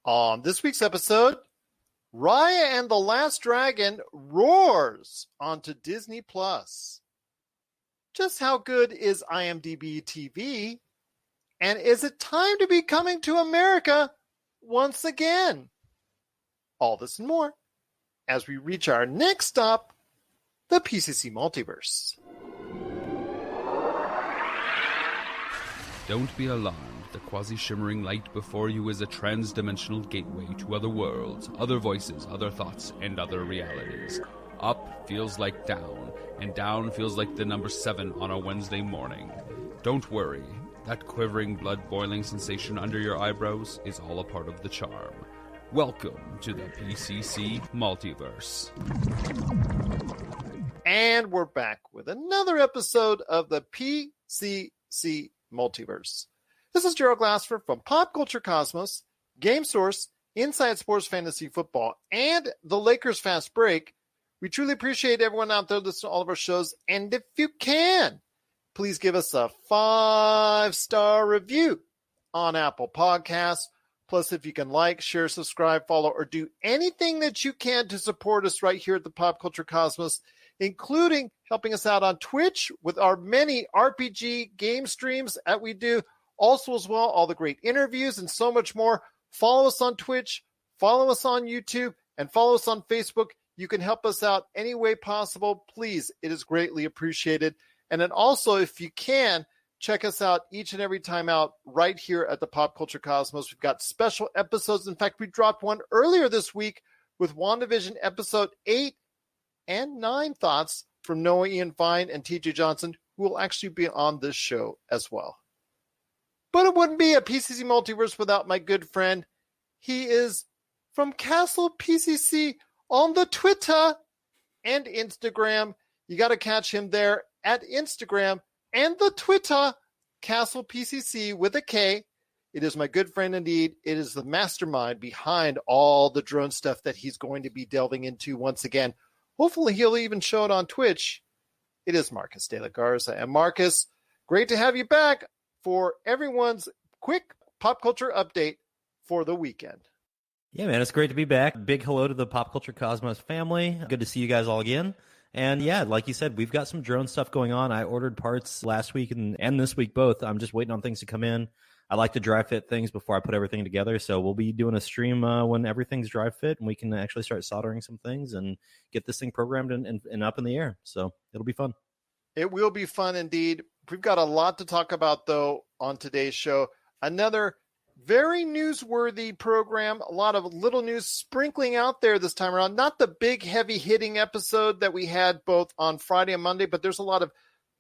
On this week's episode, Raya and the Last Dragon roars onto Disney+. Just how good is IMDb TV? And is it time to be coming to America once again? All this and more as we reach our next stop, the PCC Multiverse. Don't be alarmed. The quasi-shimmering light before you is a trans-dimensional gateway to other worlds, other voices, other thoughts, and other realities. Up feels like down, and down feels like the number 7 on a Wednesday morning. Don't worry. That quivering, blood-boiling sensation under your eyebrows is all a part of the charm. Welcome to the PCC Multiverse. And we're back with another episode of the PCC Multiverse. This is Gerald Glassford from Pop Culture Cosmos, Game Source, Inside Sports Fantasy Football, and the Lakers Fast Break. We truly appreciate everyone out there listening to all of our shows. And if you can, please give us a 5-star review on Apple Podcasts. Plus, if you can like, share, subscribe, follow, or do anything that you can to support us right here at the Pop Culture Cosmos, including helping us out on Twitch with our many RPG game streams that we do. Also, as well, all the great interviews and so much more. Follow us on Twitch, follow us on YouTube, and follow us on Facebook. You can help us out any way possible. Please, it is greatly appreciated. And then also, if you can, check us out each and every time out right here at the Pop Culture Cosmos. We've got special episodes. In fact, we dropped one earlier this week with WandaVision episode 8 and 9 thoughts from Noah Ian Fein and TJ Johnson, who will actually be on this show as well. But it wouldn't be a PCC Multiverse without my good friend. He is from Castle PCC on the Twitter and Instagram. You got to catch him there at Instagram and the Twitter, Castle PCC with a K. It is my good friend indeed. It is the mastermind behind all the drone stuff that he's going to be delving into once again. Hopefully he'll even show it on Twitch. It is Marcus de la Garza. And Marcus, great to have you back for everyone's quick pop culture update for the weekend. Yeah, man, it's great to be back. Big hello to the Pop Culture Cosmos family. Good to see you guys all again. And yeah, like you said, we've got some drone stuff going on. I ordered parts last week and this week both. I'm just waiting on things to come in. I like to dry fit things before I put everything together. So we'll be doing a stream when everything's dry fit and we can actually start soldering some things and get this thing programmed and up in the air. So it'll be fun. It will be fun indeed. We've got a lot to talk about, though, on today's show. Another very newsworthy program. A lot of little news sprinkling out there this time around. Not the big, heavy-hitting episode that we had both on Friday and Monday, but there's a lot of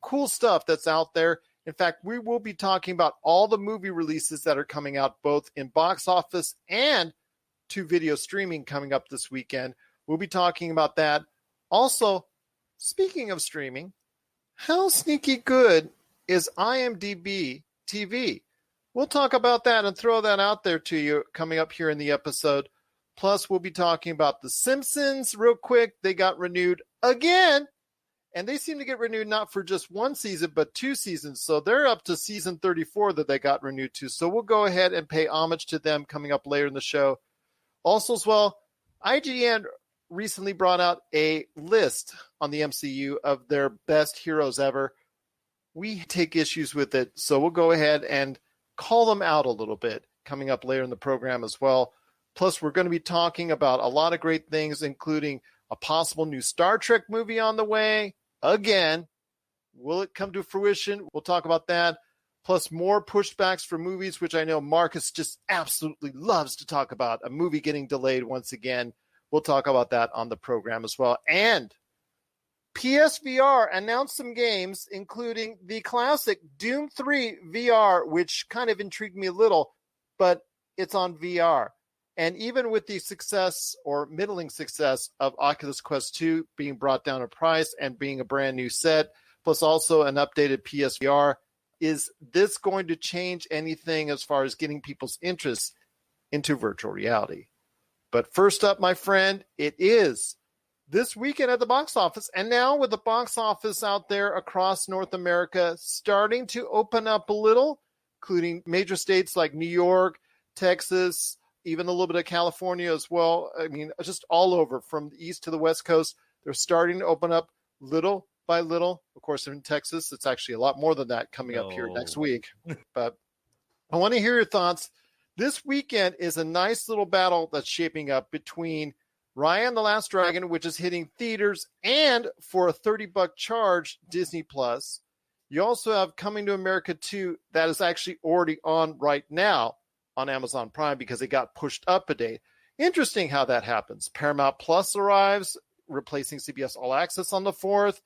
cool stuff that's out there. In fact, we will be talking about all the movie releases that are coming out, both in box office and to video streaming coming up this weekend. We'll be talking about that. Also, speaking of streaming, how sneaky good is IMDb TV? We'll talk about that and throw that out there to you coming up here in the episode. Plus, we'll be talking about the Simpsons real quick. They got renewed again, and they seem to get renewed not for just one season, but 2 seasons. So they're up to season 34 that they got renewed to. So we'll go ahead and pay homage to them coming up later in the show. Also, as well, IGN recently brought out a list on the MCU of their best heroes ever. We take issues with it, so we'll go ahead and call them out a little bit coming up later in the program as well. Plus, we're going to be talking about a lot of great things, including a possible new Star Trek movie on the way. Again, will it come to fruition? We'll talk about that. Plus, more pushbacks for movies, which I know Marcus just absolutely loves to talk about. A movie getting delayed once again. We'll talk about that on the program as well. And PSVR announced some games, including the classic Doom 3 VR, which kind of intrigued me a little, but it's on VR. And even with the success or middling success of Oculus Quest 2 being brought down in price and being a brand new set, plus also an updated PSVR, is this going to change anything as far as getting people's interest into virtual reality? But first up, my friend, it is this weekend at the box office. And now with the box office out there across North America starting to open up a little, including major states like New York, Texas, even a little bit of California as well. I mean, just all over from the east to the west coast. They're starting to open up little by little. Of course, in Texas, it's actually a lot more than that coming up here next week. But I want to hear your thoughts. This weekend is a nice little battle that's shaping up between Raya and the Last Dragon, which is hitting theaters, and for a $30 charge, Disney Plus. You also have Coming to America 2 that is actually already on right now on Amazon Prime because it got pushed up a day. Interesting how that happens. Paramount Plus arrives, replacing CBS All Access on the 4th.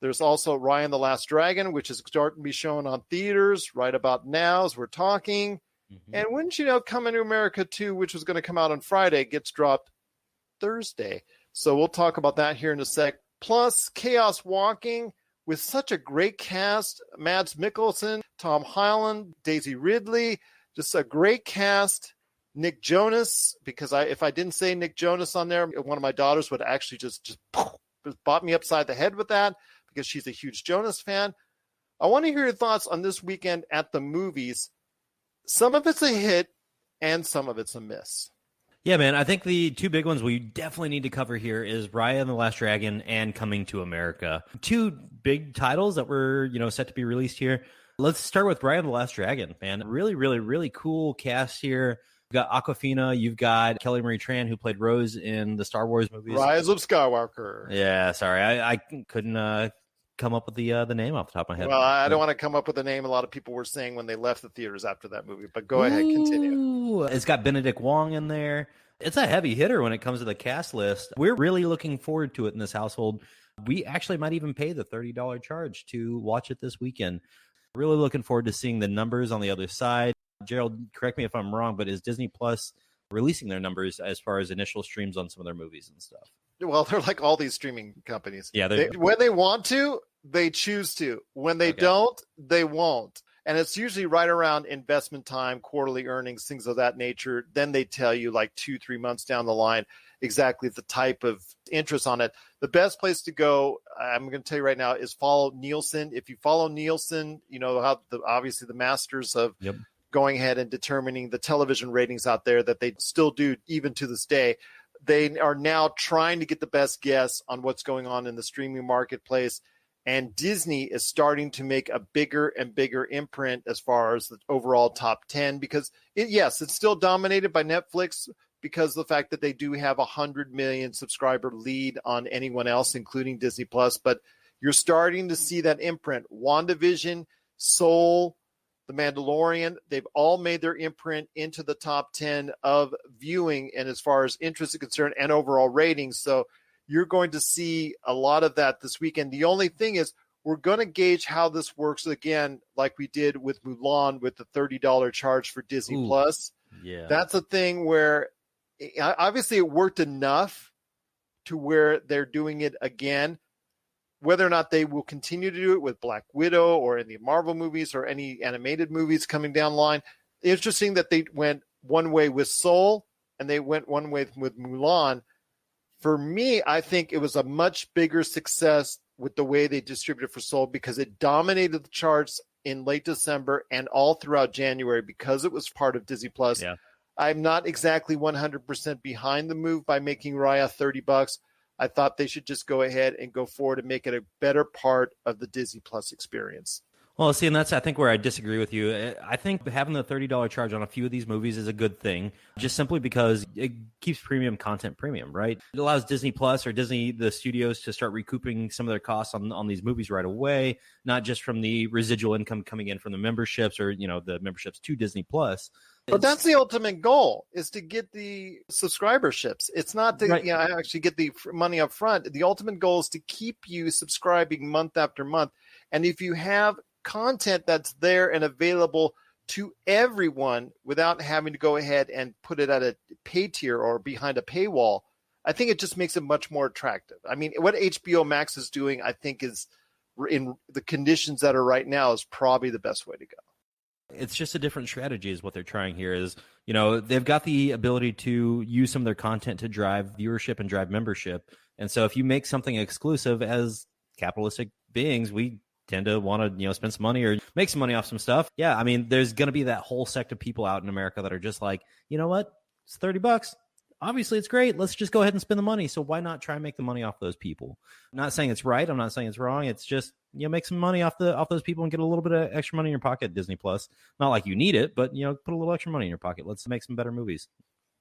There's also Raya and the Last Dragon, which is starting to be shown on theaters right about now as we're talking. Mm-hmm. And wouldn't you know, Coming to America 2, which was going to come out on Friday, gets dropped Thursday. So we'll talk about that here in a sec. Plus, Chaos Walking with such a great cast. Mads Mikkelsen, Tom Holland, Daisy Ridley, just a great cast. Nick Jonas, because if I didn't say Nick Jonas on there, one of my daughters would actually just bop me upside the head with that because she's a huge Jonas fan. I want to hear your thoughts on this weekend at the movies. Some of it's a hit and some of it's a miss. Yeah, man, I think the two big ones we definitely need to cover here is Raya and the Last Dragon and Coming to America. Two big titles that were, set to be released here. Let's start with Raya and the Last Dragon, man. Really, really, really cool cast here. You've got Awkwafina, you've got Kelly Marie Tran, who played Rose in the Star Wars movies. Rise of Skywalker. Yeah, sorry, I couldn't come up with the name off the top of my head. Well, I don't want to come up with a name a lot of people were saying when they left the theaters after that movie, but go ahead, continue. It's got Benedict Wong in there. It's a heavy hitter when it comes to the cast list. We're really looking forward to it in this household. We actually might even pay the $30 charge to watch it this weekend. Really looking forward to seeing the numbers on the other side. Gerald, correct me if I'm wrong, but is Disney Plus releasing their numbers as far as initial streams on some of their movies and stuff? Well, they're like all these streaming companies. Yeah, when they want to, they choose to. When they don't, they won't. And it's usually right around investment time, quarterly earnings, things of that nature. Then they tell you like 2-3 months down the line exactly the type of interest on it. The best place to go, I'm going to tell you right now, is follow Nielsen. If you follow Nielsen, you know how obviously the masters of going ahead and determining the television ratings out there that they still do even to this day. They are now trying to get the best guess on what's going on in the streaming marketplace. And Disney is starting to make a bigger and bigger imprint as far as the overall top 10 because, it's still dominated by Netflix because of the fact that they do have 100 million subscriber lead on anyone else, including Disney Plus. But you're starting to see that imprint. WandaVision, Soul, The Mandalorian, they've all made their imprint into the top 10 of viewing and as far as interest is concerned and overall ratings. So you're going to see a lot of that this weekend. The only thing is we're going to gauge how this works again, like we did with Mulan with the $30 charge for Disney Plus. Yeah. That's a thing where obviously it worked enough to where they're doing it again. Whether or not they will continue to do it with Black Widow or in the Marvel movies or any animated movies coming down the line. Interesting that they went one way with Soul and they went one way with Mulan. For me, I think it was a much bigger success with the way they distributed for Soul because it dominated the charts in late December and all throughout January because it was part of Disney Plus. Yeah. I'm not exactly 100% behind the move by making Raya $30. I thought they should just go ahead and go forward and make it a better part of the Disney Plus experience. Well, see, and that's, I think, where I disagree with you. I think having the $30 charge on a few of these movies is a good thing, just simply because it keeps premium content premium, right? It allows Disney Plus or Disney, the studios, to start recouping some of their costs on these movies right away, not just from the residual income coming in from the memberships or, the memberships to Disney Plus. But that's the ultimate goal, is to get the subscriberships. It's not to actually get the money up front. The ultimate goal is to keep you subscribing month after month. And if you have content that's there and available to everyone without having to go ahead and put it at a pay tier or behind a paywall, I think it just makes it much more attractive. I mean, what HBO Max is doing, I think, is in the conditions that are right now is probably the best way to go. It's just a different strategy is what they're trying here is, they've got the ability to use some of their content to drive viewership and drive membership. And so if you make something exclusive, as capitalistic beings, we tend to want to, spend some money or make some money off some stuff. Yeah, I mean, there's going to be that whole sect of people out in America that are just like, you know what? It's $30. Obviously, it's great. Let's just go ahead and spend the money. So why not try and make the money off those people? I'm not saying it's right. I'm not saying it's wrong. It's just, make some money off those people and get a little bit of extra money in your pocket, Disney Plus. Not like you need it, but, put a little extra money in your pocket. Let's make some better movies.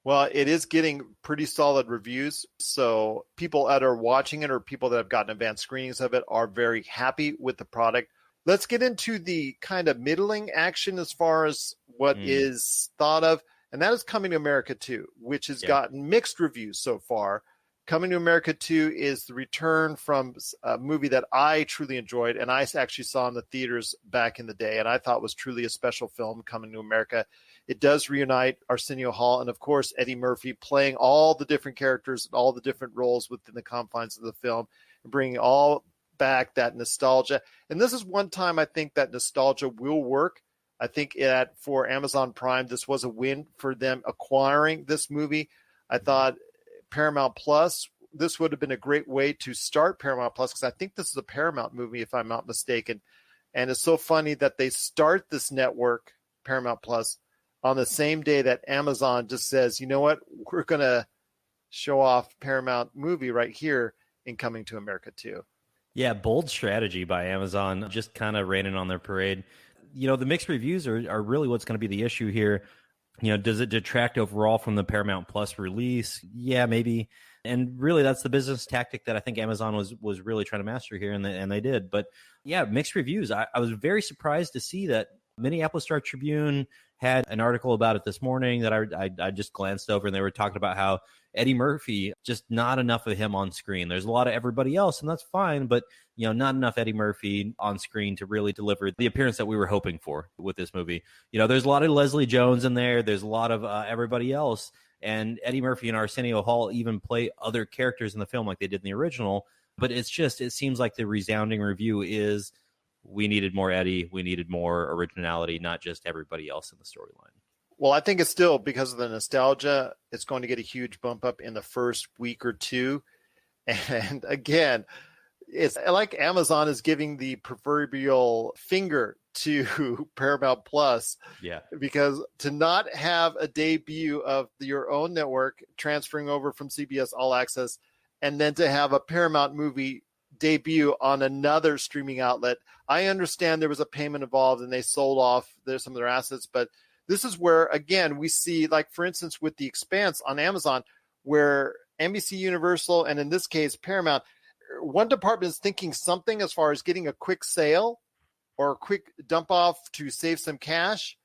Well, it is getting pretty solid reviews. So people that are watching it or people that have gotten advanced screenings of it are very happy with the product. Let's get into the kind of middling action as far as what is thought of. And that is Coming to America 2, which has gotten mixed reviews so far. Coming to America 2 is the return from a movie that I truly enjoyed, and I actually saw in the theaters back in the day, and I thought was truly a special film, Coming to America. It does reunite Arsenio Hall and, of course, Eddie Murphy playing all the different characters and all the different roles within the confines of the film and bringing all back that nostalgia. And this is one time I think that nostalgia will work. I think for Amazon Prime, this was a win for them acquiring this movie. I thought Paramount Plus, this would have been a great way to start Paramount Plus because I think this is a Paramount movie, if I'm not mistaken. And it's so funny that they start this network, Paramount Plus, on the same day that Amazon just says, you know what, we're going to show off Paramount movie right here in Coming to America 2. Yeah, bold strategy by Amazon, just kind of raining on their parade. The mixed reviews are really what's going to be the issue here. Does it detract overall from the Paramount Plus release? Yeah, maybe. And really, that's the business tactic that I think Amazon was really trying to master here, and they did. But yeah, mixed reviews. I was very surprised to see that Minneapolis Star-Tribune had an article about it this morning that I just glanced over, and they were talking about how Eddie Murphy, just not enough of him on screen. There's a lot of everybody else, and that's fine, but not enough Eddie Murphy on screen to really deliver the appearance that we were hoping for with this movie. There's a lot of Leslie Jones in there. There's a lot of everybody else, and Eddie Murphy and Arsenio Hall even play other characters in the film like they did in the original. But it seems like the resounding review is we needed more Eddie, we needed more originality, not just everybody else in the storyline. Well, I think it's still, because of the nostalgia, it's going to get a huge bump up in the first week or two. And again, it's like Amazon is giving the proverbial finger to Paramount Plus. Yeah. Because to not have a debut of your own network transferring over from CBS All Access, and then to have a Paramount movie debut on another streaming outlet. I understand there was a payment involved and they sold off some of their assets, but this is where, again, we see, like, for instance, with The Expanse on Amazon, where NBC Universal, and in this case, Paramount, one department is thinking something as far as getting a quick sale or a quick dump off to save some cash,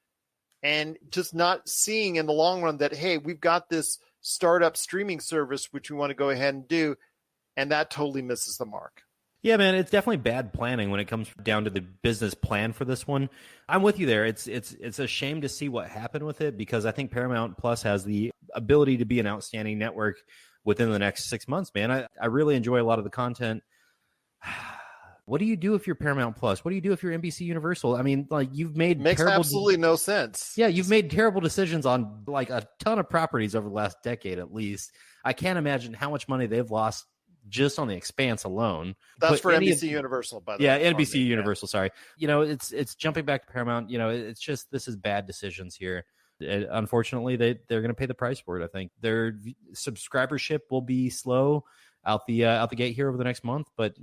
and just not seeing in the long run that, hey, we've got this startup streaming service, which we want to go ahead and do. And that totally misses the mark. Yeah, man, it's definitely bad planning when it comes down to the business plan for this one. I'm with you there. It's a shame to see what happened with it, because I think Paramount Plus has the ability to be an outstanding network within the next 6 months, man. I really enjoy a lot of the content. What do you do if you're Paramount Plus? What do you do if you're NBC Universal? I mean, like, you've made makes absolutely no sense. Yeah, you've made terrible decisions on like a ton of properties over the last decade at least. I can't imagine how much money they've lost just on The Expanse alone. That's for NBC Universal, by the way. Yeah, NBC Universal, sorry. It's jumping back to Paramount. It's just, this is bad decisions here. Unfortunately, they're going to pay the price for it, I think. Their subscribership will be slow out the gate here over the next month, but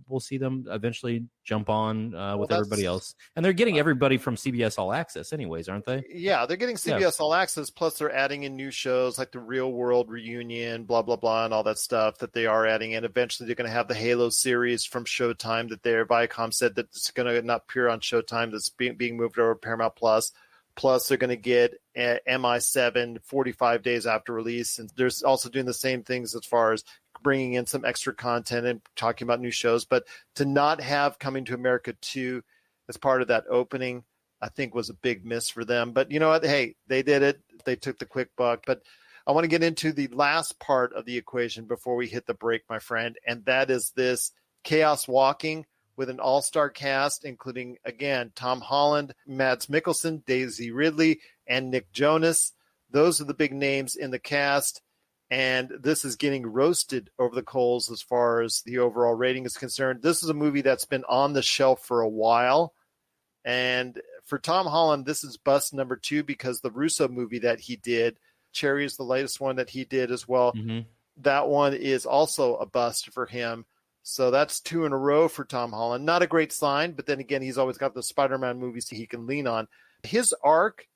we'll see them eventually jump on with everybody else. And they're getting everybody from CBS All Access anyways, aren't they? Yeah, they're getting CBS All Access, plus they're adding in new shows like the Real World Reunion, blah, blah, blah, and all that stuff that they are adding in. Eventually, they're going to have the Halo series from Showtime that Viacom said that it's going to not appear on Showtime, that's being moved over to Paramount Plus. Plus, they're going to get MI7 45 days after release. And they're also doing the same things as far as bringing in some extra content and talking about new shows. But to not have Coming to America 2 as part of that opening, I think was a big miss for them. But you know what? Hey, they did it. They took the quick buck. But I want to get into the last part of the equation before we hit the break, my friend. And that is this Chaos Walking, with an all-star cast, including, again, Tom Holland, Mads Mikkelsen, Daisy Ridley, and Nick Jonas. Those are the big names in the cast, and this is getting roasted over the coals as far as the overall rating is concerned. This is a movie that's been on the shelf for a while, and for Tom Holland, this is bust number 2, because the Russo movie that he did, Cherry is the latest one that he did as well. Mm-hmm. That one is also a bust for him. So that's 2 in a row for Tom Holland. Not a great sign, but then again, he's always got the Spider-Man movies he can lean on. His arc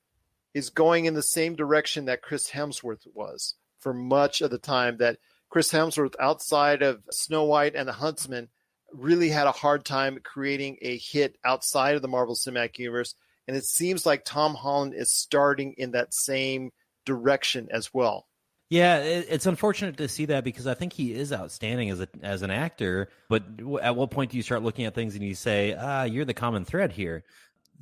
is going in the same direction that Chris Hemsworth was for much of the time, that Chris Hemsworth, outside of Snow White and the Huntsman, really had a hard time creating a hit outside of the Marvel Cinematic Universe. And it seems like Tom Holland is starting in that same direction as well. Yeah, it's unfortunate to see that because I think he is outstanding as an actor. But at what point do you start looking at things and you say, you're the common thread here?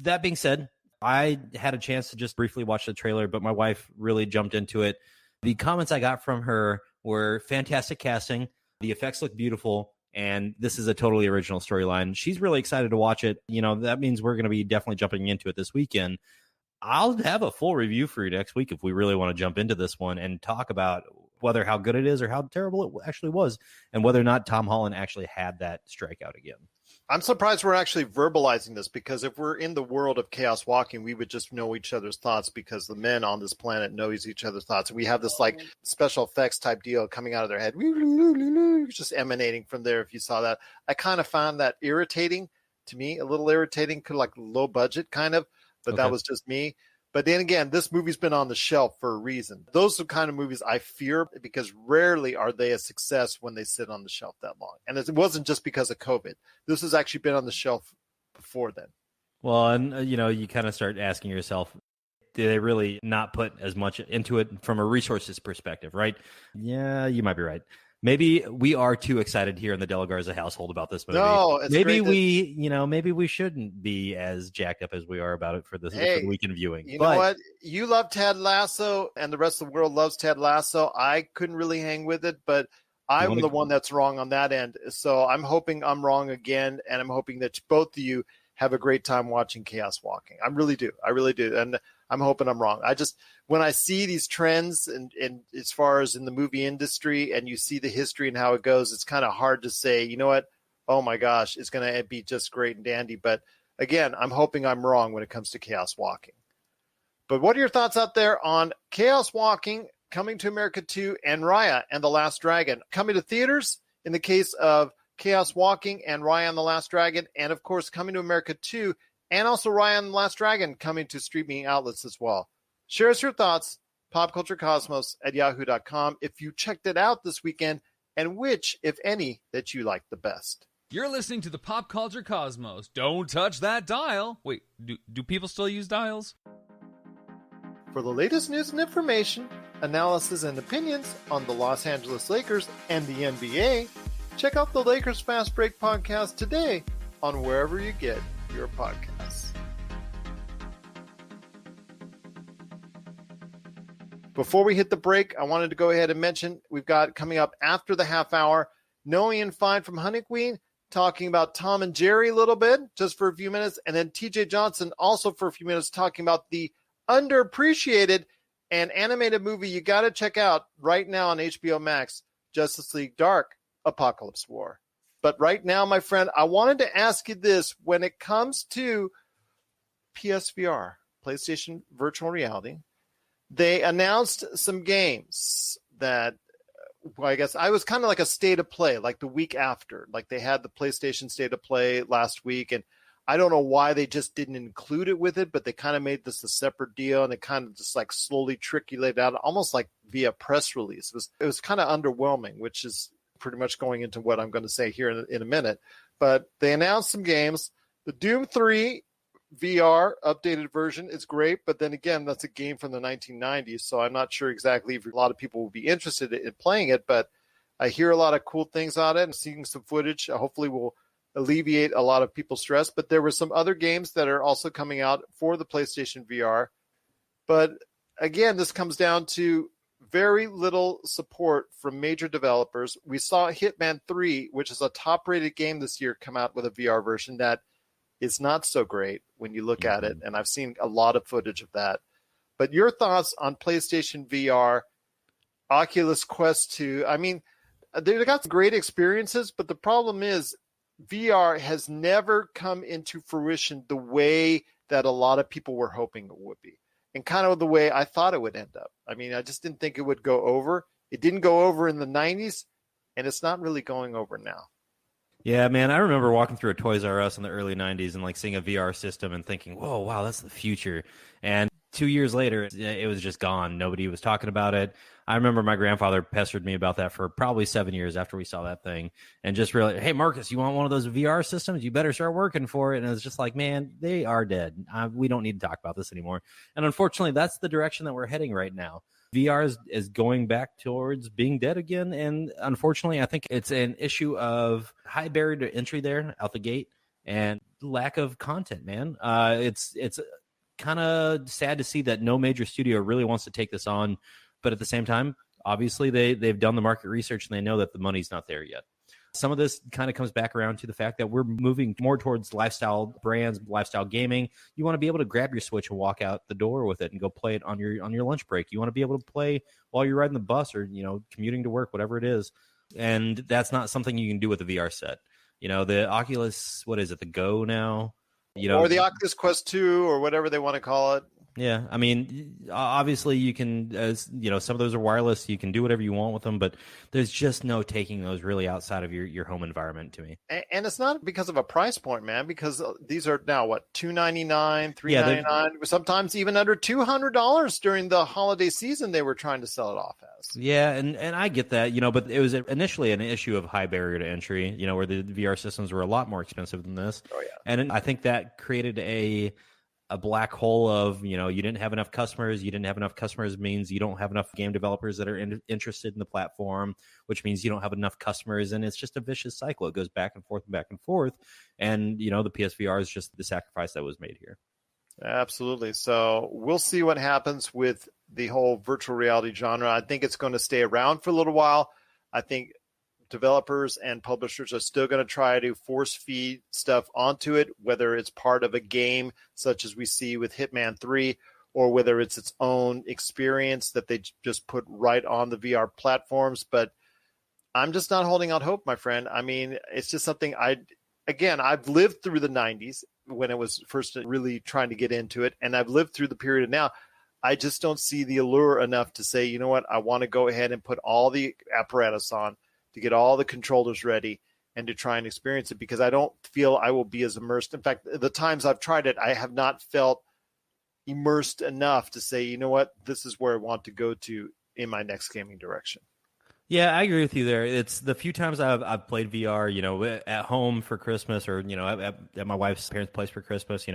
That being said, I had a chance to just briefly watch the trailer, but my wife really jumped into it. The comments I got from her were fantastic casting. The effects look beautiful. And this is a totally original storyline. She's really excited to watch it. That means we're going to be definitely jumping into it this weekend. I'll have a full review for you next week if we really want to jump into this one and talk about whether how good it is or how terrible it actually was, and whether or not Tom Holland actually had that strikeout again. I'm surprised we're actually verbalizing this, because if we're in the world of Chaos Walking, we would just know each other's thoughts, because the men on this planet know each other's thoughts. We have this like special effects type deal coming out of their head, just emanating from there. If you saw that, I kind of found that irritating to me, a little irritating, like low budget kind of. But okay, that was just me. But then again, this movie's been on the shelf for a reason. Those are the kind of movies I fear, because rarely are they a success when they sit on the shelf that long. And it wasn't just because of COVID. This has actually been on the shelf before then. Well, and you kind of start asking yourself, do they really not put as much into it from a resources perspective, right? Yeah, you might be right. Maybe we are too excited here in the De La Garza household about this movie. No, maybe maybe we shouldn't be as jacked up as we are about it for this for the weekend viewing. You know what? You love Ted Lasso, and the rest of the world loves Ted Lasso. I couldn't really hang with it, but I'm the one that's wrong on that end. So I'm hoping I'm wrong again, and I'm hoping that both of you have a great time watching Chaos Walking. I really do. And I'm hoping I'm wrong. When I see these trends and as far as in the movie industry, and you see the history and how it goes, it's kind of hard to say, you know what? Oh my gosh, it's going to be just great and dandy. But again, I'm hoping I'm wrong when it comes to Chaos Walking. But what are your thoughts out there on Chaos Walking, Coming to America 2, and Raya and the Last Dragon? Coming to theaters in the case of Chaos Walking and Raya and the Last Dragon, and of course Coming to America 2, and also Raya and the Last Dragon coming to streaming outlets as well. Share us your thoughts, popculturecosmos@yahoo.com, if you checked it out this weekend, and which, if any, that you liked the best. You're listening to the Pop Culture Cosmos. Don't touch that dial. Wait, do people still use dials? For the latest news and information, analysis and opinions on the Los Angeles Lakers and the NBA, check out the Lakers Fast Break podcast today on wherever you get your podcasts. Before we hit the break, I wanted to go ahead and mention we've got coming up after the half hour, Noah Ian Fein from HunnicWeen talking about Tom and Jerry a little bit, just for a few minutes, and then TJ Johnson also for a few minutes talking about the underappreciated and animated movie you got to check out right now on HBO Max, Justice League Dark, Apokolips War. But right now, my friend, I wanted to ask you this. When it comes to PSVR, PlayStation Virtual Reality, they announced some games that, well, I guess I was kind of like a state of play, like the week after. Like they had the PlayStation State of Play last week, and I don't know why they just didn't include it with it, but they kind of made this a separate deal, and it kind of just like slowly trickulated out, almost like via press release. It was kind of underwhelming, which is pretty much going into what I'm going to say here in a minute. But they announced some games. The Doom 3 VR updated version is great, but then again, that's a game from the 1990s, so I'm not sure exactly if a lot of people will be interested in playing it, but I hear a lot of cool things on it. I'm seeing some footage. Hopefully will alleviate a lot of people's stress, but there were some other games that are also coming out for the PlayStation VR. But again, this comes down to very little support from major developers. We saw Hitman 3, which is a top-rated game this year, come out with a VR version that is not so great when you look at it, and I've seen a lot of footage of that. But your thoughts on PlayStation VR, Oculus Quest 2? I mean, they got some great experiences, but the problem is VR has never come into fruition the way that a lot of people were hoping it would be. and kind of the way I thought it would end up. I mean, I just didn't think it would go over. It didn't go over in the 90s, and it's not really going over now. Yeah, man, I remember walking through a Toys R Us in the early 90s and like seeing a VR system and thinking, whoa, wow, that's the future. And 2 years later, it was just gone. Nobody was talking about it. I remember my grandfather pestered me about that for probably 7 years after we saw that thing and just realized, hey, Marcus, you want one of those VR systems? You better start working for it. And it was just like, man, they are dead. We don't need to talk about this anymore. And unfortunately, that's the direction that we're heading right now. VR is going back towards being dead again. And unfortunately, I think it's an issue of high barrier to entry there out the gate and lack of content, man. It's kind of sad to see that no major studio really wants to take this on. But at the same time, obviously, they've done the market research and they know that the money's not there yet. Some of this kind of comes back around to the fact that we're moving more towards lifestyle brands, lifestyle gaming. You want to be able to grab your Switch and walk out the door with it and go play it on your lunch break. You want to be able to play while you're riding the bus or, commuting to work, whatever it is. And that's not something you can do with a VR set. The Oculus, what is it, the Go now? Or the Oculus Quest 2 or whatever they want to call it. Yeah, I mean, obviously you can, some of those are wireless. You can do whatever you want with them, but there's just no taking those really outside of your home environment to me. And it's not because of a price point, man, because these are now, what, $299, $399, sometimes even under $200 during the holiday season they were trying to sell it off as. Yeah, and I get that, but it was initially an issue of high barrier to entry, where the VR systems were a lot more expensive than this. Oh, yeah. And I think that created a black hole of, you didn't have enough customers. You didn't have enough customers means you don't have enough game developers that are interested in the platform, which means you don't have enough customers. And it's just a vicious cycle. It goes back and forth and back and forth. And, the PSVR is just the sacrifice that was made here. Absolutely. So we'll see what happens with the whole virtual reality genre. I think it's going to stay around for a little while. I think developers and publishers are still going to try to force feed stuff onto it, whether it's part of a game such as we see with Hitman 3, or whether it's its own experience that they just put right on the VR platforms. But I'm just not holding out hope, my friend. I mean, it's just something I've lived through the 90s when it was first really trying to get into it, and I've lived through the period now. I just don't see the allure enough to say, you know what, I want to go ahead and put all the apparatus on, to get all the controllers ready and to try and experience it, because I don't feel I will be as immersed. In fact, the times I've tried it, I have not felt immersed enough to say, you know what, this is where I want to go to in my next gaming direction. Yeah, I agree with you there. It's the few times I've played VR, at home for Christmas or, at my wife's parents' place for Christmas,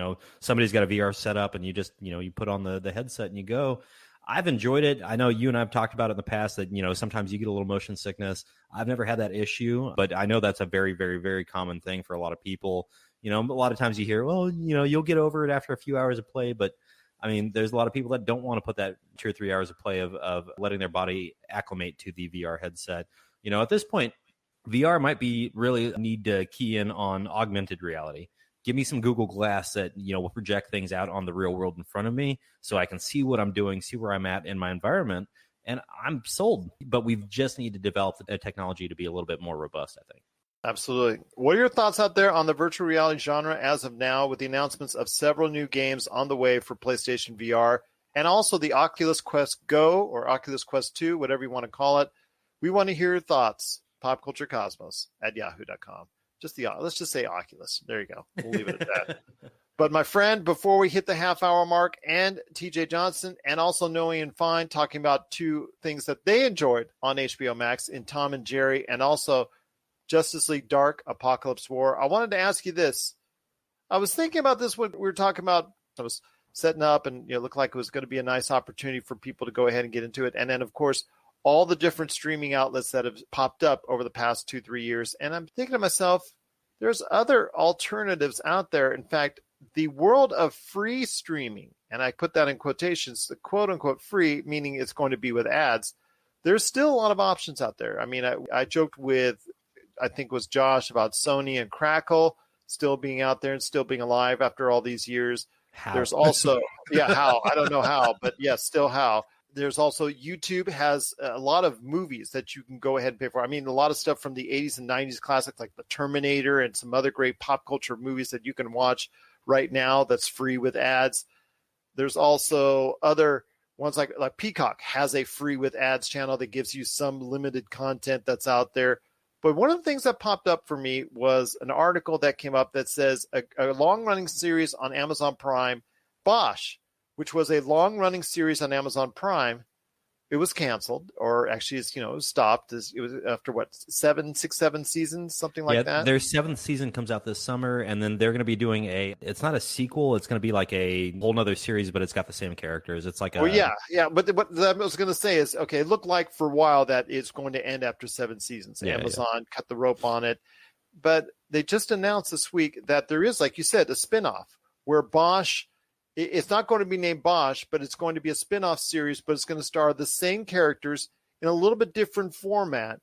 somebody's got a VR set up and you just, you put on the headset and you go. I've enjoyed it. I know you and I have talked about it in the past that, sometimes you get a little motion sickness. I've never had that issue, but I know that's a very, very, very common thing for a lot of people. A lot of times you hear, well, you'll get over it after a few hours of play. But I mean, there's a lot of people that don't want to put that 2 or 3 hours of play of letting their body acclimate to the VR headset. At this point, VR might be really need to key in on augmented reality. Give me some Google Glass that, will project things out on the real world in front of me so I can see what I'm doing, see where I'm at in my environment, and I'm sold. But we just need to develop the technology to be a little bit more robust, I think. Absolutely. What are your thoughts out there on the virtual reality genre as of now, with the announcements of several new games on the way for PlayStation VR and also the Oculus Quest Go or Oculus Quest 2, whatever you want to call it? We want to hear your thoughts. popculturecosmos@yahoo.com. Let's just say Oculus. There you go. We'll leave it at that. But my friend, before we hit the half-hour mark, and TJ Johnson and also Noah Ian Fein talking about two things that they enjoyed on HBO Max in Tom and Jerry, and also Justice League Dark, Apokolips War, I wanted to ask you this. I was thinking about this when we were talking about, I was setting up and it looked like it was going to be a nice opportunity for people to go ahead and get into it. And then, of course, all the different streaming outlets that have popped up over the past 2-3 years. And I'm thinking to myself, there's other alternatives out there. In fact, the world of free streaming, and I put that in quotations, the quote unquote free, meaning it's going to be with ads. There's still a lot of options out there. I mean, I joked with, I think it was Josh, about Sony and Crackle still being out there and still being alive after all these years. How? There's also, how? I don't know how, but yes, still how. There's also YouTube has a lot of movies that you can go ahead and pay for. I mean, a lot of stuff from the 80s and 90s classics like The Terminator and some other great pop culture movies that you can watch right now that's free with ads. There's also other ones like Peacock has a free with ads channel that gives you some limited content that's out there. But one of the things that popped up for me was an article that came up that says a long-running series on Amazon Prime, Bosch, which was a long-running series on Amazon Prime. It was canceled, or actually, it was stopped. It was after what, 7 seasons, something like that. Their 7th season comes out this summer, and then they're going to be doing it's not a sequel. It's going to be like a whole nother series, but it's got the same characters. It's like yeah. But what I was going to say is, okay, it looked like for a while that it's going to end after 7 seasons. Amazon cut the rope on it, but they just announced this week that there is, like you said, a spinoff where Bosch. It's not going to be named Bosch, but it's going to be a spin-off series, but it's going to star the same characters in a little bit different format,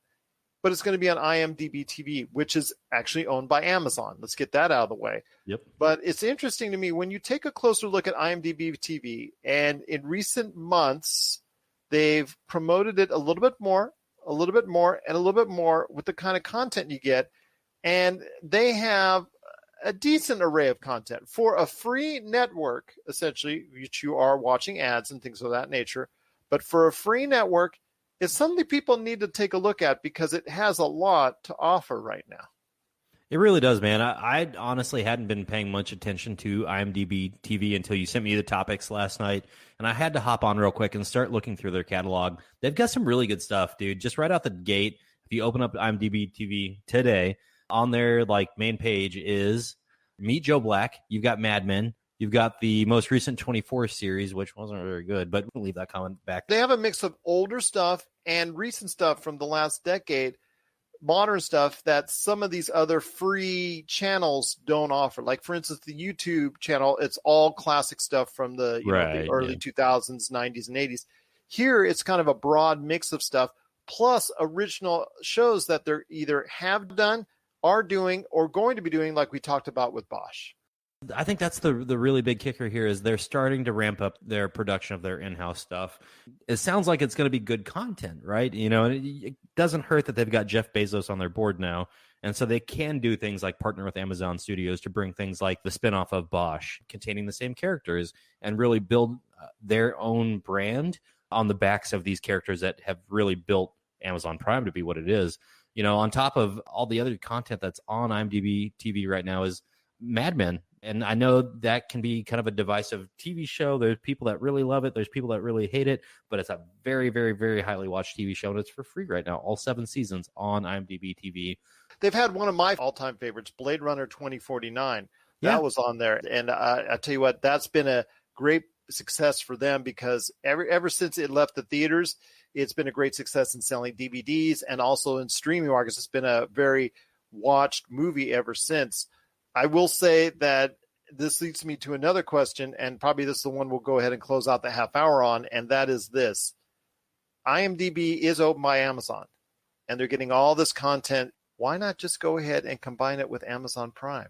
but it's going to be on IMDb TV, which is actually owned by Amazon. Let's get that out of the way. Yep. But it's interesting to me when you take a closer look at IMDb TV, and in recent months, they've promoted it a little bit more, and a little bit more with the kind of content you get, and they have a decent array of content for a free network, essentially, which you are watching ads and things of that nature. But for a free network, it's something people need to take a look at because it has a lot to offer right now. It really does, man. I honestly hadn't been paying much attention to IMDb TV until you sent me the topics last night, and I had to hop on real quick and start looking through their catalog. They've got some really good stuff, dude. Just right out the gate, if you open up IMDb TV today, on their main page is Meet Joe Black. You've got Mad Men. You've got the most recent 24 series, which wasn't very good, but we'll leave that comment back. They have a mix of older stuff and recent stuff from the last decade, modern stuff that some of these other free channels don't offer. Like, for instance, the YouTube channel, it's all classic stuff from the, the early 2000s, 90s, and 80s. Here, it's kind of a broad mix of stuff, plus original shows that they're either have done, are doing, or going to be doing, like we talked about with Bosch. I think that's the really big kicker here is they're starting to ramp up their production of their in-house stuff. It sounds like it's going to be good content, right? And it doesn't hurt that they've got Jeff Bezos on their board now. And so they can do things like partner with Amazon Studios to bring things like the spinoff of Bosch containing the same characters and really build their own brand on the backs of these characters that have really built Amazon Prime to be what it is. On top of all the other content that's on IMDb TV right now is Mad Men. And I know that can be kind of a divisive TV show. There's people that really love it. There's people that really hate it. But it's a very, very, very highly watched TV show. And it's for free right now. All 7 seasons on IMDb TV. They've had one of my all-time favorites, Blade Runner 2049. That was on there. And I tell you what, that's been a great success for them because ever since it left the theaters, it's been a great success in selling DVDs and also in streaming markets. It's been a very watched movie ever since. I will say that this leads me to another question, and probably this is the one we'll go ahead and close out the half hour on, and that is this. IMDb is owned by Amazon, and they're getting all this content. Why not just go ahead and combine it with Amazon Prime?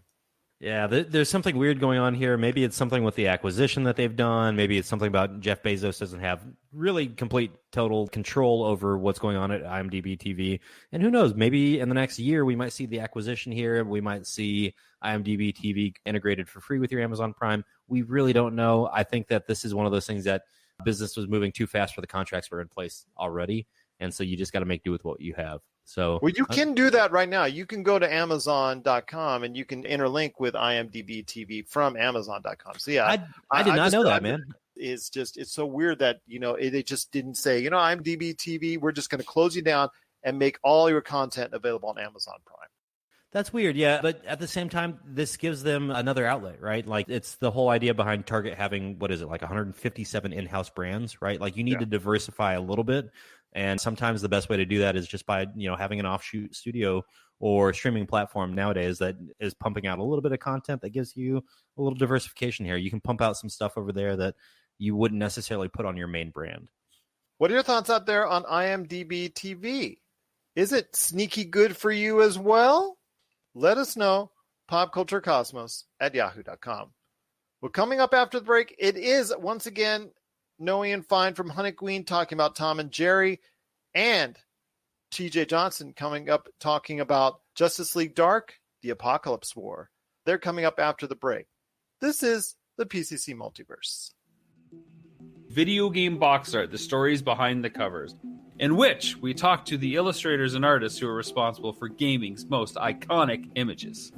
Yeah, there's something weird going on here. Maybe it's something with the acquisition that they've done. Maybe it's something about Jeff Bezos doesn't have really complete, total control over what's going on at IMDb TV. And who knows, maybe in the next year we might see the acquisition here. We might see IMDb TV integrated for free with your Amazon Prime. We really don't know. I think that this is one of those things that business was moving too fast for the contracts were in place already. And so you just got to make do with what you have. So, well, you can do that right now. You can go to Amazon.com and you can interlink with IMDb TV from Amazon.com. So yeah, I did not know that, man. It's so weird that, they just didn't say, IMDb TV, we're just going to close you down and make all your content available on Amazon Prime. That's weird, yeah. But at the same time, this gives them another outlet, right? Like, it's the whole idea behind Target having, 157 in-house brands, right? Like, you need to diversify a little bit. And sometimes the best way to do that is just by, having an offshoot studio or streaming platform nowadays that is pumping out a little bit of content that gives you a little diversification here. You can pump out some stuff over there that you wouldn't necessarily put on your main brand. What are your thoughts out there on IMDb TV? Is it sneaky good for you as well? Let us know. popculturecosmos@yahoo.com. Well, coming up after the break, it is once again Noah Ian Fein from HunnicWeen talking about Tom and Jerry, and TJ Johnson coming up talking about Justice League Dark, the Apokolips War. They're coming up after the break. This is the PCC Multiverse. Video Game Box Art, the stories behind the covers, in which we talk to the illustrators and artists who are responsible for gaming's most iconic images.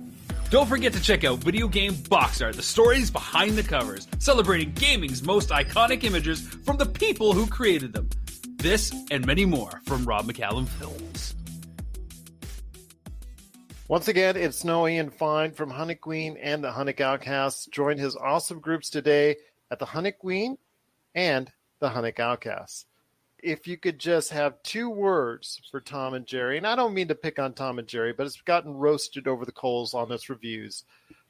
Don't forget to check out Video Game Box Art, the stories behind the covers, celebrating gaming's most iconic images from the people who created them. This and many more from Rob McCallum Films. Once again, it's Noah Ian Fein from HunnicWeen and the Hunnic Outcasts. Join his awesome groups today at the HunnicWeen and the Hunnic Outcasts. If you could just have 2 words for Tom and Jerry, and I don't mean to pick on Tom and Jerry, but it's gotten roasted over the coals on its reviews.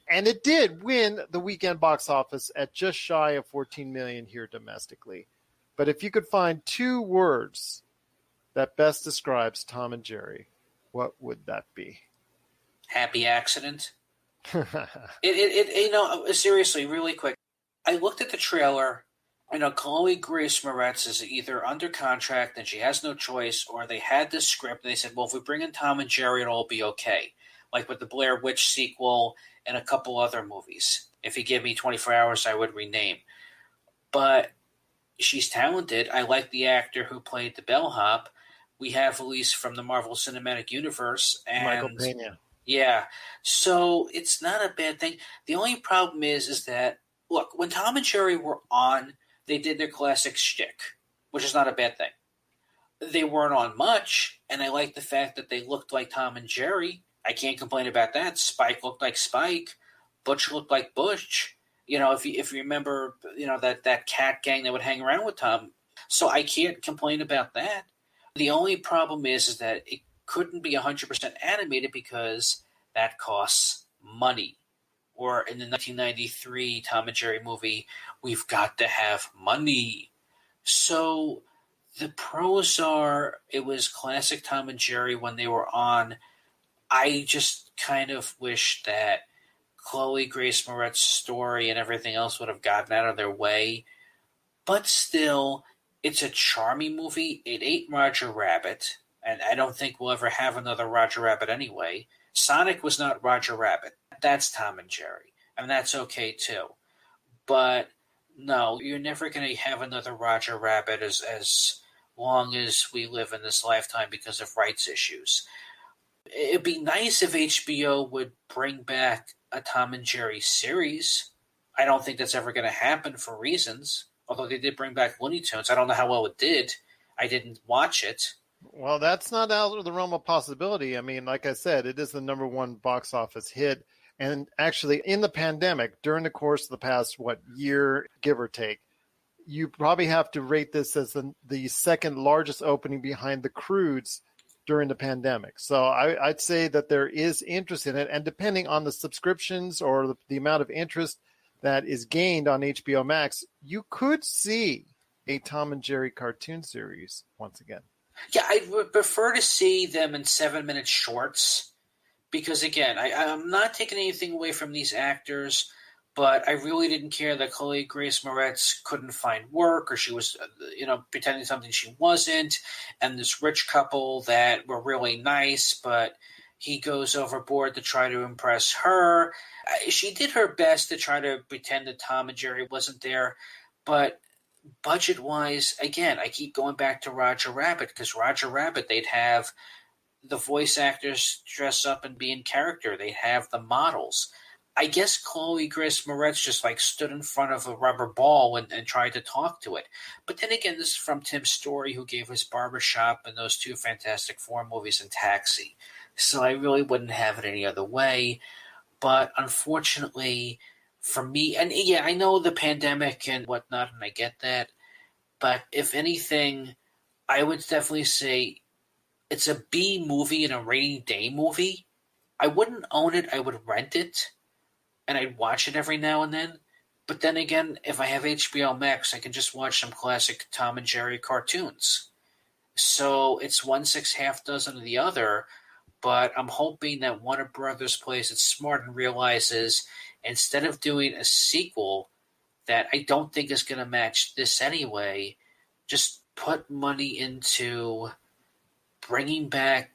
And it did win the weekend box office at just shy of 14 million here domestically. But if you could find 2 words that best describes Tom and Jerry, what would that be? Happy accident. Seriously, really quick. I looked at the trailer. Chloe Grace Moretz is either under contract and she has no choice, or they had this script and they said, well, if we bring in Tom and Jerry, it'll all be okay. Like with the Blair Witch sequel and a couple other movies. If you give me 24 hours, I would rename. But she's talented. I like the actor who played the bellhop. We have Elise from the Marvel Cinematic Universe. And Michael Pena. Yeah. So it's not a bad thing. The only problem is that, look, when Tom and Jerry were on, they did their classic shtick, which is not a bad thing. They weren't on much, and I like the fact that they looked like Tom and Jerry. I can't complain about that. Spike looked like Spike. Butch looked like Butch. If you remember, that cat gang that would hang around with Tom. So I can't complain about that. The only problem is that it couldn't be 100% animated because that costs money. Or in the 1993 Tom and Jerry movie, we've got to have money. So the pros are, it was classic Tom and Jerry when they were on. I just kind of wish that Chloe Grace Moretz's story and everything else would have gotten out of their way. But still, it's a charming movie. It ain't Roger Rabbit, and I don't think we'll ever have another Roger Rabbit anyway. Sonic was not Roger Rabbit. That's Tom and Jerry, and that's okay too. But no, you're never going to have another Roger Rabbit as long as we live in this lifetime because of rights issues. It'd be nice if HBO would bring back a Tom and Jerry series. I don't think that's ever going to happen for reasons. Although they did bring back Looney Tunes. I don't know how well it did. I didn't watch it. Well, that's not out of the realm of possibility. I mean, like I said, it is the #1 box office hit. And actually, in the pandemic, during the course of the past, year, give or take, you probably have to rate this as the second largest opening behind The Croods during the pandemic. So I'd say that there is interest in it. And depending on the subscriptions or the amount of interest that is gained on HBO Max, you could see a Tom and Jerry cartoon series once again. Yeah, I would prefer to see them in 7-minute shorts because, again, I'm not taking anything away from these actors, but I really didn't care that Chloe Grace Moretz couldn't find work or she was, pretending something she wasn't, and this rich couple that were really nice, but he goes overboard to try to impress her. She did her best to try to pretend that Tom and Jerry wasn't there, but budget-wise, again, I keep going back to Roger Rabbit because Roger Rabbit, they'd have the voice actors dress up and be in character. They'd have the models. I guess Chloe Grace Moretz just stood in front of a rubber ball and tried to talk to it. But then again, this is from Tim Story, who gave us Barbershop and those 2 Fantastic Four movies and Taxi. So I really wouldn't have it any other way. But unfortunately, for me, and yeah, I know the pandemic and whatnot, and I get that. But if anything, I would definitely say it's a B movie and a rainy day movie. I wouldn't own it. I would rent it, and I'd watch it every now and then. But then again, if I have HBO Max, I can just watch some classic Tom and Jerry cartoons. So it's 1/6, half dozen of the other. But I'm hoping that Warner Brothers plays it smart and realizes instead of doing a sequel that I don't think is going to match this anyway, just put money into bringing back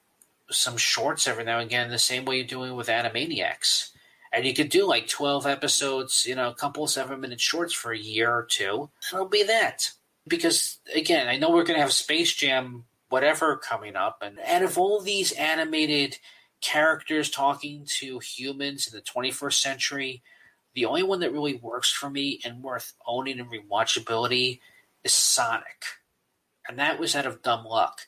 some shorts every now and again, the same way you're doing with Animaniacs. And you could do 12 episodes, a couple of 7-minute shorts for a year or two. It'll be that. Because, again, I know we're going to have Space Jam whatever coming up, and out of all these animated characters talking to humans in the 21st century, the only one that really works for me and worth owning and rewatchability is Sonic. And that was out of dumb luck.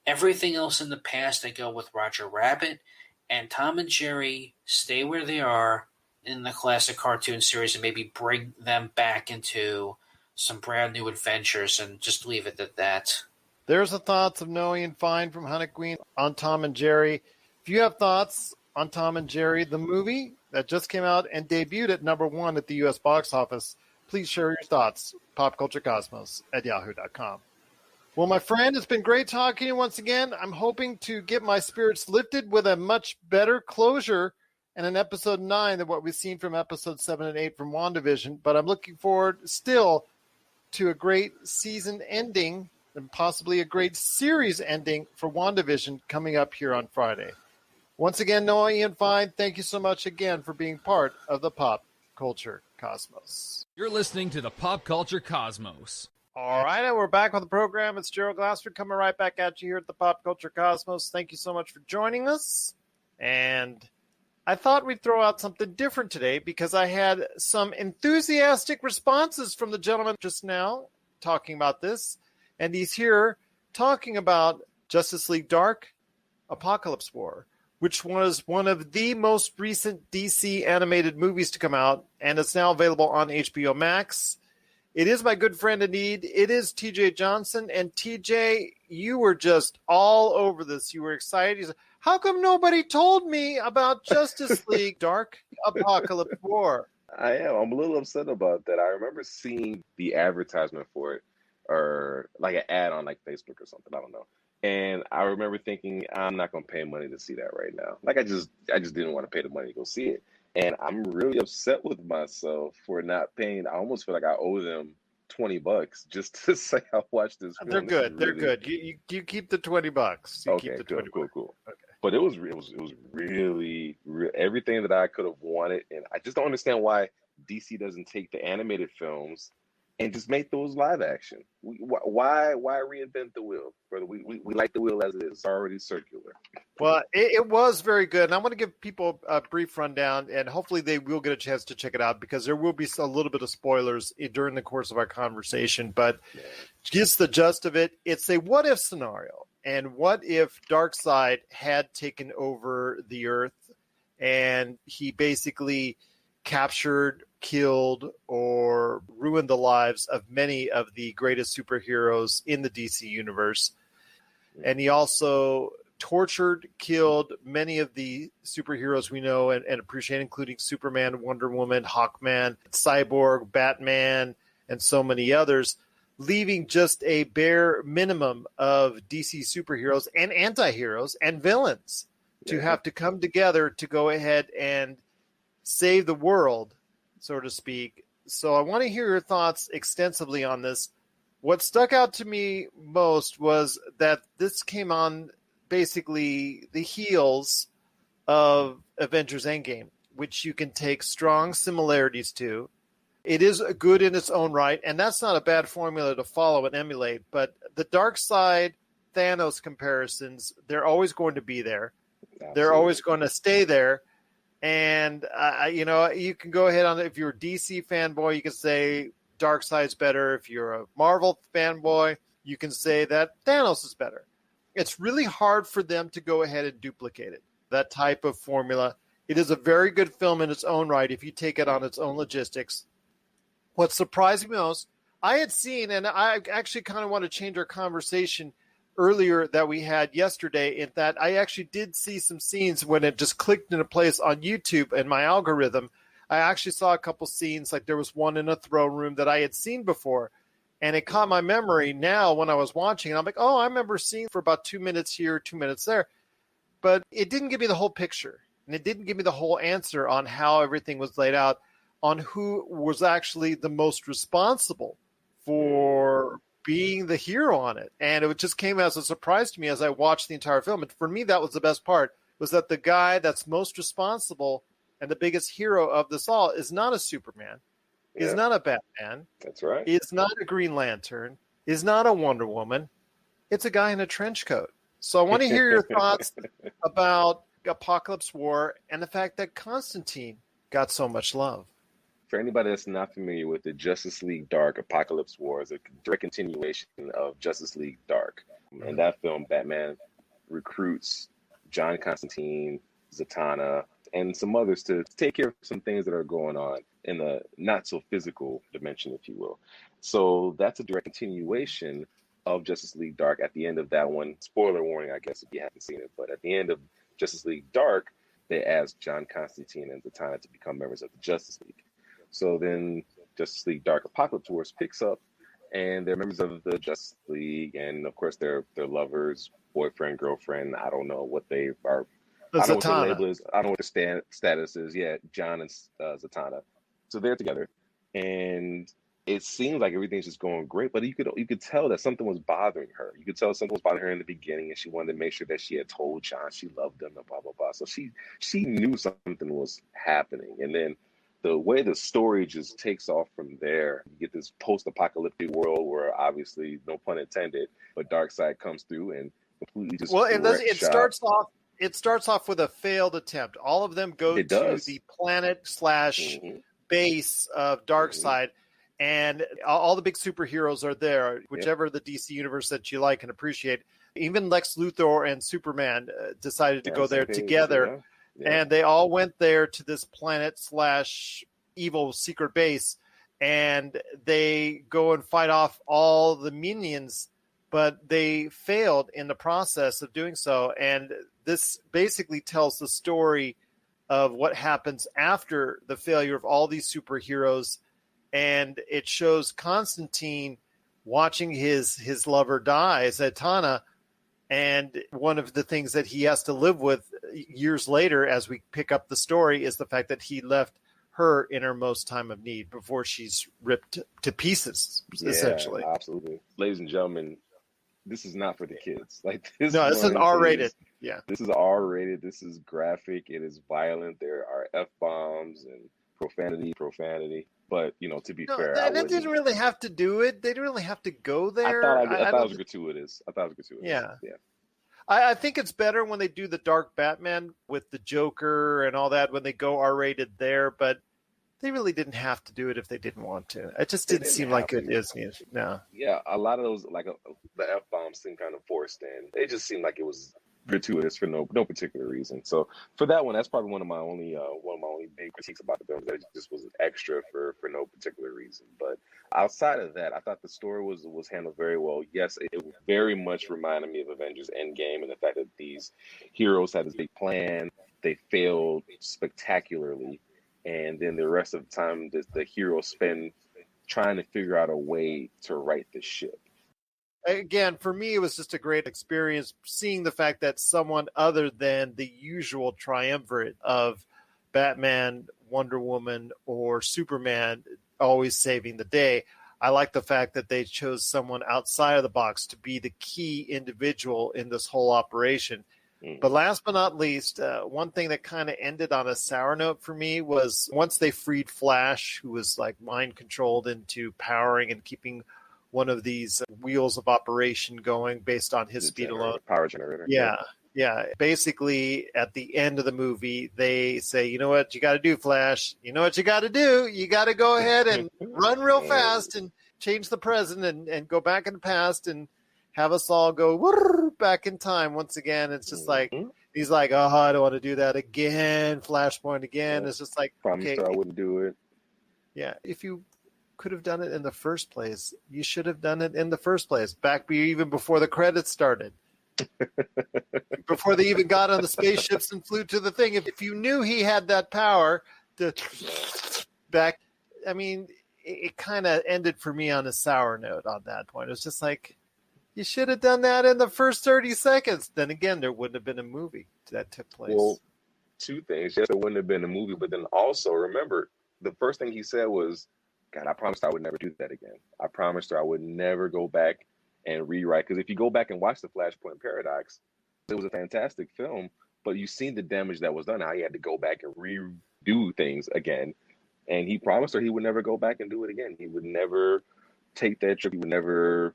Everything else in the past, I go with Roger Rabbit, and Tom and Jerry stay where they are in the classic cartoon series and maybe bring them back into some brand new adventures and just leave it at that. There's the thoughts of Noah Ian Fein from HunnicWeen on Tom and Jerry. If you have thoughts on Tom and Jerry, the movie that just came out and debuted at #1 at the U.S. box office, please share your thoughts. popculturecosmos@yahoo.com. Well, my friend, it's been great talking to you once again. I'm hoping to get my spirits lifted with a much better closure and an episode 9 than what we've seen from episode 7 and 8 from WandaVision. But I'm looking forward still to a great season ending and possibly a great series ending for WandaVision coming up here on Friday. Once again, Noah Ian Fein, thank you so much again for being part of the Pop Culture Cosmos. You're listening to the Pop Culture Cosmos. All right, and we're back with the program. It's Gerald Glassford coming right back at you here at the Pop Culture Cosmos. Thank you so much for joining us. And I thought we'd throw out something different today because I had some enthusiastic responses from the gentleman just now talking about this. And he's here talking about Justice League Dark, Apokolips War, which was one of the most recent DC animated movies to come out. And it's now available on HBO Max. It is my good friend indeed. It is TJ Johnson. And TJ, you were just all over this. You were excited. You said, how come nobody told me about Justice League Dark Apokolips War? I am. I'm a little upset about that. I remember seeing the advertisement for it, or like an ad on like Facebook or something. I don't know. And I remember thinking, I'm not going to pay money to see that right now. Like I just didn't want to pay the money to go see it. And I'm really upset with myself for not paying. I almost feel like I owe them $20 just to say I watched this film. They're good. They're good. You keep the $20. Okay, keep the good, $20. cool. Okay. But it was really everything that I could have wanted, and I just don't understand why DC doesn't take the animated films and just make those live action. Why reinvent the wheel? Brother, we like the wheel as it is. It's already circular. Well, it was very good. And I want to give people a brief rundown, and hopefully they will get a chance to check it out because there will be a little bit of spoilers during the course of our conversation. But just the gist of it, it's a what-if scenario. And what if Darkseid had taken over the Earth and he basically captured, killed, or ruined the lives of many of the greatest superheroes in the DC universe? And he also tortured, killed many of the superheroes we know and appreciate, including Superman, Wonder Woman, Hawkman, Cyborg, Batman, and so many others, leaving just a bare minimum of DC superheroes and anti-heroes and villains to have to come together to go ahead and save the world, so to speak. So I want to hear your thoughts extensively on this. What stuck out to me most was that this came on basically the heels of Avengers Endgame, which you can take strong similarities to. It is good in its own right, and that's not a bad formula to follow and emulate. But the Darkseid Thanos comparisons, they're always going to be there. Absolutely. They're always going to stay there. And, you can go ahead on it. If you're a DC fanboy, you can say Darkseid's better. If you're a Marvel fanboy, you can say that Thanos is better. It's really hard for them to go ahead and duplicate it, that type of formula. It is a very good film in its own right if you take it on its own logistics. What surprised me most, I had seen, and I actually kind of want to change our conversation earlier that we had yesterday, in that I actually did see some scenes when it just clicked into place on YouTube and my algorithm. I actually saw a couple scenes, like there was one in a throne room that I had seen before, and it caught my memory now when I was watching it. I'm like, oh, I remember seeing for about 2 minutes here, 2 minutes there. But it didn't give me the whole picture, and it didn't give me the whole answer on how everything was laid out, on who was actually the most responsible for being the hero on it. And it just came as a surprise to me as I watched the entire film. And for me, that was the best part, was that the guy that's most responsible and the biggest hero of this all is not a Superman, is not a Batman. That's right. Is not a Green Lantern. is not a Wonder Woman. It's a guy in a trench coat. So I want to hear your thoughts about Apokolips War and the fact that Constantine got so much love. For anybody that's not familiar with it, Justice League Dark Apokolips War is a direct continuation of Justice League Dark. In that film, Batman recruits John Constantine, Zatanna, and some others to take care of some things that are going on in a not so physical dimension, if you will. So that's a direct continuation of Justice League Dark. At the end of that one, spoiler warning, I guess, if you haven't seen it, but at the end of Justice League Dark, they asked John Constantine and Zatanna to become members of the Justice League. So then Justice League Dark Apokolips Wars picks up, and they're members of the Justice League, and of course they're lovers, boyfriend, girlfriend. I don't know what they are. I don't know what the label is. I don't know what the status is yet. John and Zatanna. So they're together, and it seems like everything's just going great, but you could tell that something was bothering her. You could tell something was bothering her in the beginning, and she wanted to make sure that she had told John she loved him and blah blah blah. So she knew something was happening, and then the way the story just takes off from there, you get this post-apocalyptic world where obviously, no pun intended, but Darkseid comes through and completely just it starts off with a failed attempt. All of them go to the planet / base of Darkseid. And all the big superheroes are there, whichever the DC universe that you like and appreciate. Even Lex Luthor and Superman decided to go there together. Yeah. And they all went there to this planet / evil secret base. And they go and fight off all the minions, but they failed in the process of doing so. And this basically tells the story of what happens after the failure of all these superheroes. And it shows Constantine watching his lover die, Zatanna, and one of the things that he has to live with years later as we pick up the story is the fact that he left her in her most time of need before she's ripped to pieces, essentially. Absolutely. Ladies and gentlemen, this is not for the kids. This is R-rated. Yeah. This is R-rated. This is graphic. It is violent. There are F-bombs and profanity. But, to be fair, that didn't really have to do it. They didn't really have to go there. I thought it was gratuitous. Yeah. I think it's better when they do the Dark Batman with the Joker and all that, when they go R-rated there. But they really didn't have to do it if they didn't want to. It just didn't seem like it is. No. Yeah, a lot of those, the F-bombs seemed kind of forced in. It just seemed like it was gratuitous for no particular reason. So for that one, that's probably one of my only big critiques about the film, that it just was extra for no particular reason. But outside of that, I thought the story was handled very well. Yes, it very much reminded me of Avengers Endgame, and the fact that these heroes had this big plan, they failed spectacularly, and then the rest of the time the heroes spend trying to figure out a way to right the ship. Again, for me, it was just a great experience seeing the fact that someone other than the usual triumvirate of Batman, Wonder Woman, or Superman always saving the day. I like the fact that they chose someone outside of the box to be the key individual in this whole operation. But last but not least, one thing that kind of ended on a sour note for me was once they freed Flash, who was mind controlled into powering and keeping one of these wheels of operation going based on his speed alone. Power generator. Yeah. Basically, at the end of the movie, they say, you know what you got to do, Flash? You know what you got to do? You got to go ahead and run real fast and change the present and go back in the past and have us all go back in time once again. It's just he's like, oh, I don't want to do that again. Flashpoint again. Yeah. It's just like, promised her I wouldn't do it. Yeah. If you could have done it in the first place, you should have done it in the first place, even before the credits started. Before they even got on the spaceships and flew to the thing. If you knew he had that power to back, it kind of ended for me on a sour note on that point. It was just like, you should have done that in the first 30 seconds. Then again, there wouldn't have been a movie that took place. Well, two things. Yes, there wouldn't have been a movie, but then also remember, the first thing he said was, God, I promised I would never do that again. I promised her I would never go back and rewrite. Because if you go back and watch the Flashpoint Paradox, it was a fantastic film, but you've seen the damage that was done, how he had to go back and redo things again. And he promised her he would never go back and do it again. He would never take that trip. He would never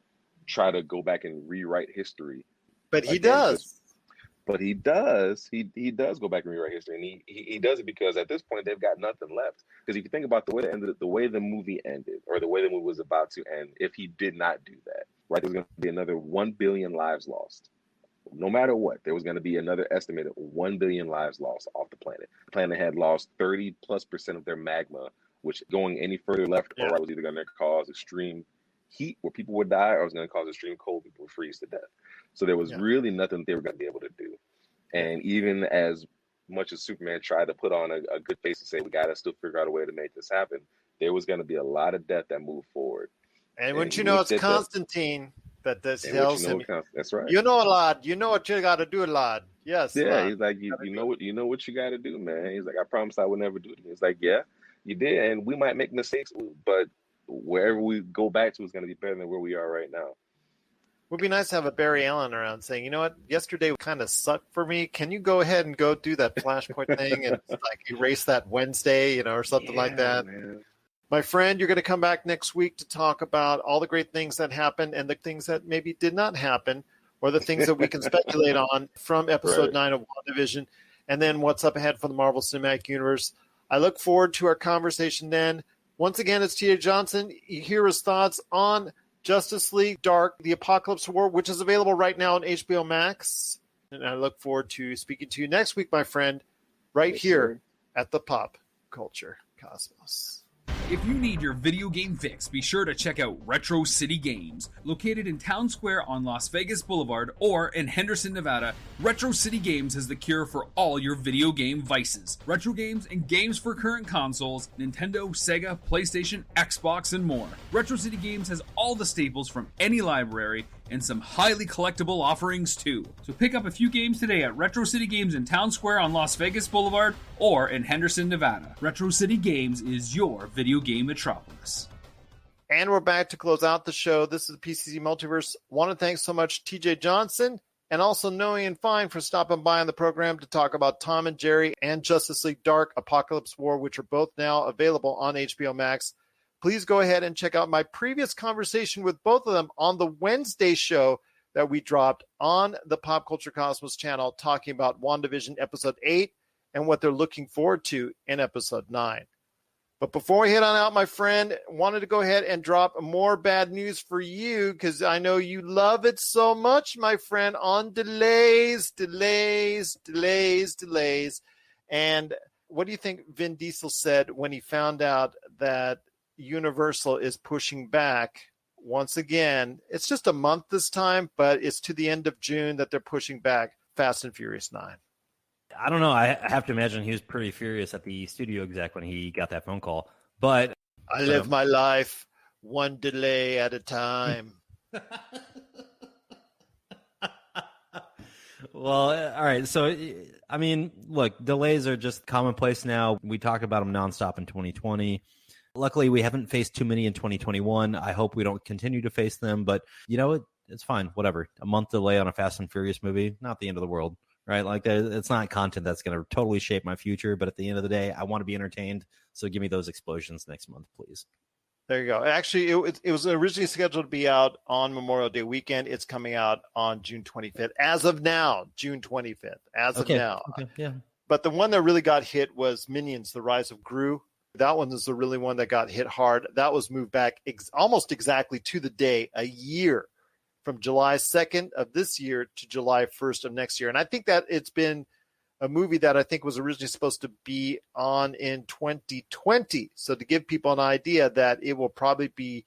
try to go back and rewrite history. But he Again, does. But he does. He does go back and rewrite history, and he does it because at this point they've got nothing left. Because if you think about the way the movie ended, or the way the movie was about to end, if he did not do that, right, there's going to be another 1 billion lives lost. No matter what, there was going to be another estimated 1 billion lives lost off the planet. The planet had lost 30+% of their magma, which going any further left or right was either going to cause extreme heat where people would die, or it was going to cause extreme cold, people would freeze to death. So there was really nothing they were going to be able to do. And even as much as Superman tried to put on a good face to say, we got to still figure out a way to make this happen, there was going to be a lot of death that moved forward. And wouldn't you know, it's Constantine that tells him, that's right. You know, lad, you know what you got to do, lad. Yes. Yeah, lad. he's like, you know what you got to do, man. He's like, I promised I would never do it. He's like, yeah, you did. And we might make mistakes, but wherever we go back to is going to be better than where we are right now. Would be nice to have a Barry Allen around saying, you know what, yesterday kind of sucked for me. Can you go ahead and go do that Flashpoint thing and like erase that Wednesday, you know, or something like that? Man. My friend, you're going to come back next week to talk about all the great things that happened and the things that maybe did not happen, or the things that we can speculate on from episode 9 of WandaVision, and then what's up ahead for the Marvel Cinematic Universe. I look forward to our conversation then. Once again, it's T.J. Johnson. You hear his thoughts on Justice League Dark, the Apokolips War, which is available right now on HBO Max. And I look forward to speaking to you next week, my friend, right here at the Pop Culture Cosmos. If you need your video game fix, be sure to check out Retro City Games. Located in Town Square on Las Vegas Boulevard or in Henderson, Nevada, Retro City Games has the cure for all your video game vices. Retro games and games for current consoles, Nintendo, Sega, PlayStation, Xbox, and more. Retro City Games has all the staples from any library and some highly collectible offerings too. So pick up a few games today at Retro City Games in Town Square on Las Vegas Boulevard or in Henderson, Nevada. Retro City Games is your video game metropolis. And we're back to close out the show. This is the PCC Multiverse. Want to thank so much TJ Johnson and also Noah Ian Fein for stopping by on the program to talk about Tom and Jerry and Justice League Dark, Apokolips War, which are both now available on HBO Max. Please go ahead and check out my previous conversation with both of them on the Wednesday show that we dropped on the Pop Culture Cosmos channel, talking about WandaVision episode 8 and what they're looking forward to in episode 9. But before we head on out, my friend, wanted to go ahead and drop more bad news for you because I know you love it so much, my friend, on delays. And what do you think Vin Diesel said when he found out that Universal is pushing back once again? It's just a month this time, but it's to the end of June that they're pushing back Fast and Furious 9. I don't know. I have to imagine he was pretty furious at the studio exec when he got that phone call. But I live my life one delay at a time. Well, all right. So, I mean, look, delays are just commonplace now. We talk about them nonstop in 2020. Luckily, we haven't faced too many in 2021. I hope we don't continue to face them. But, you know, it's fine. Whatever. A month delay on a Fast and Furious movie, not the end of the world. Right? Like, it's not content that's going to totally shape my future. But at the end of the day, I want to be entertained. So give me those explosions next month, please. There you go. Actually, it was originally scheduled to be out on Memorial Day weekend. It's coming out on June 25th. As of now, June 25th. As of now. Okay. Yeah. But the one that really got hit was Minions, The Rise of Gru. That one is the really one that got hit hard. That was moved back almost exactly to the day, a year, from July 2nd of this year to July 1st of next year. And I think that it's been a movie that I think was originally supposed to be on in 2020. So to give people an idea that it will probably be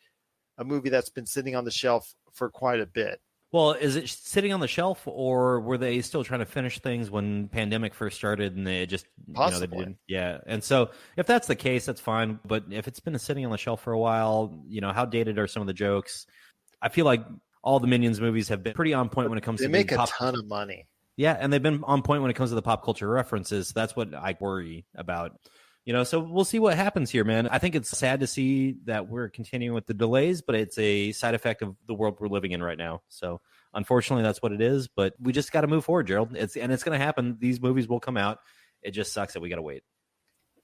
a movie that's been sitting on the shelf for quite a bit. Well, is it sitting on the shelf, or were they still trying to finish things when pandemic first started and they just, possibly. They didn't? Yeah. And so if that's the case, that's fine. But if it's been sitting on the shelf for a while, how dated are some of the jokes? I feel like all the Minions movies have been pretty on point when it comes to they make a ton of money. Yeah, and they've been on point when it comes to the pop culture references. That's what I worry about. So we'll see what happens here, man. I think it's sad to see that we're continuing with the delays, but it's a side effect of the world we're living in right now. So unfortunately, that's what it is. But we just got to move forward, Gerald. It's going to happen. These movies will come out. It just sucks that we got to wait.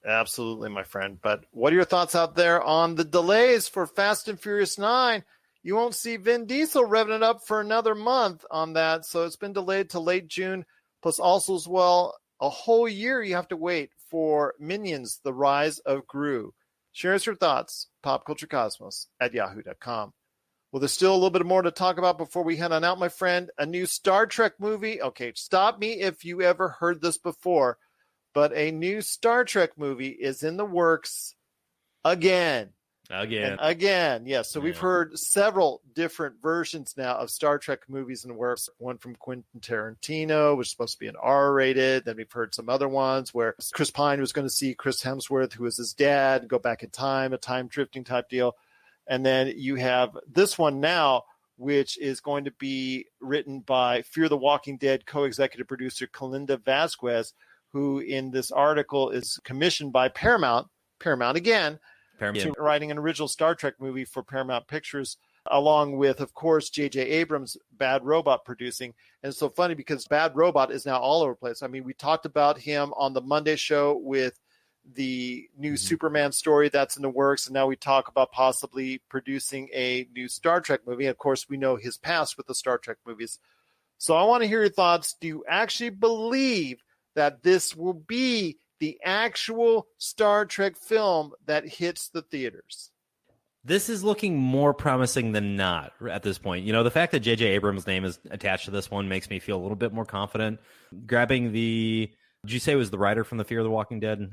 Absolutely, my friend. But what are your thoughts out there on the delays for Fast and Furious 9? you won't see Vin Diesel revving it up for another month on that. So it's been delayed to late June. Plus also as well, a whole year you have to wait for Minions, The Rise of Gru. Share us your thoughts, popculturecosmos@yahoo.com. Well, there's still a little bit more to talk about before we head on out, my friend. A new Star Trek movie. Okay, stop me if you ever heard this before, but a new Star Trek movie is in the works again. Yes. So we've heard several different versions now of Star Trek movies in the works. One from Quentin Tarantino, which is supposed to be an R-rated. Then we've heard some other ones where Chris Pine was going to see Chris Hemsworth, who was his dad, go back in time, a time drifting type deal. And then you have this one now, which is going to be written by Fear the Walking Dead co-executive producer Kalinda Vasquez, who in this article is commissioned by Paramount again, to writing an original Star Trek movie for Paramount Pictures, along with, of course, J.J. Abrams' Bad Robot producing. And it's so funny because Bad Robot is now all over the place. I mean, we talked about him on the Monday show with the new Superman story that's in the works, and now we talk about possibly producing a new Star Trek movie. Of course, we know his past with the Star Trek movies. So I want to hear your thoughts. Do you actually believe that this will be the actual Star Trek film that hits the theaters? This is looking more promising than not at this point. You know, the fact that J.J. Abrams' name is attached to this one makes me feel a little bit more confident. Grabbing did you say it was the writer from the Fear the Walking Dead?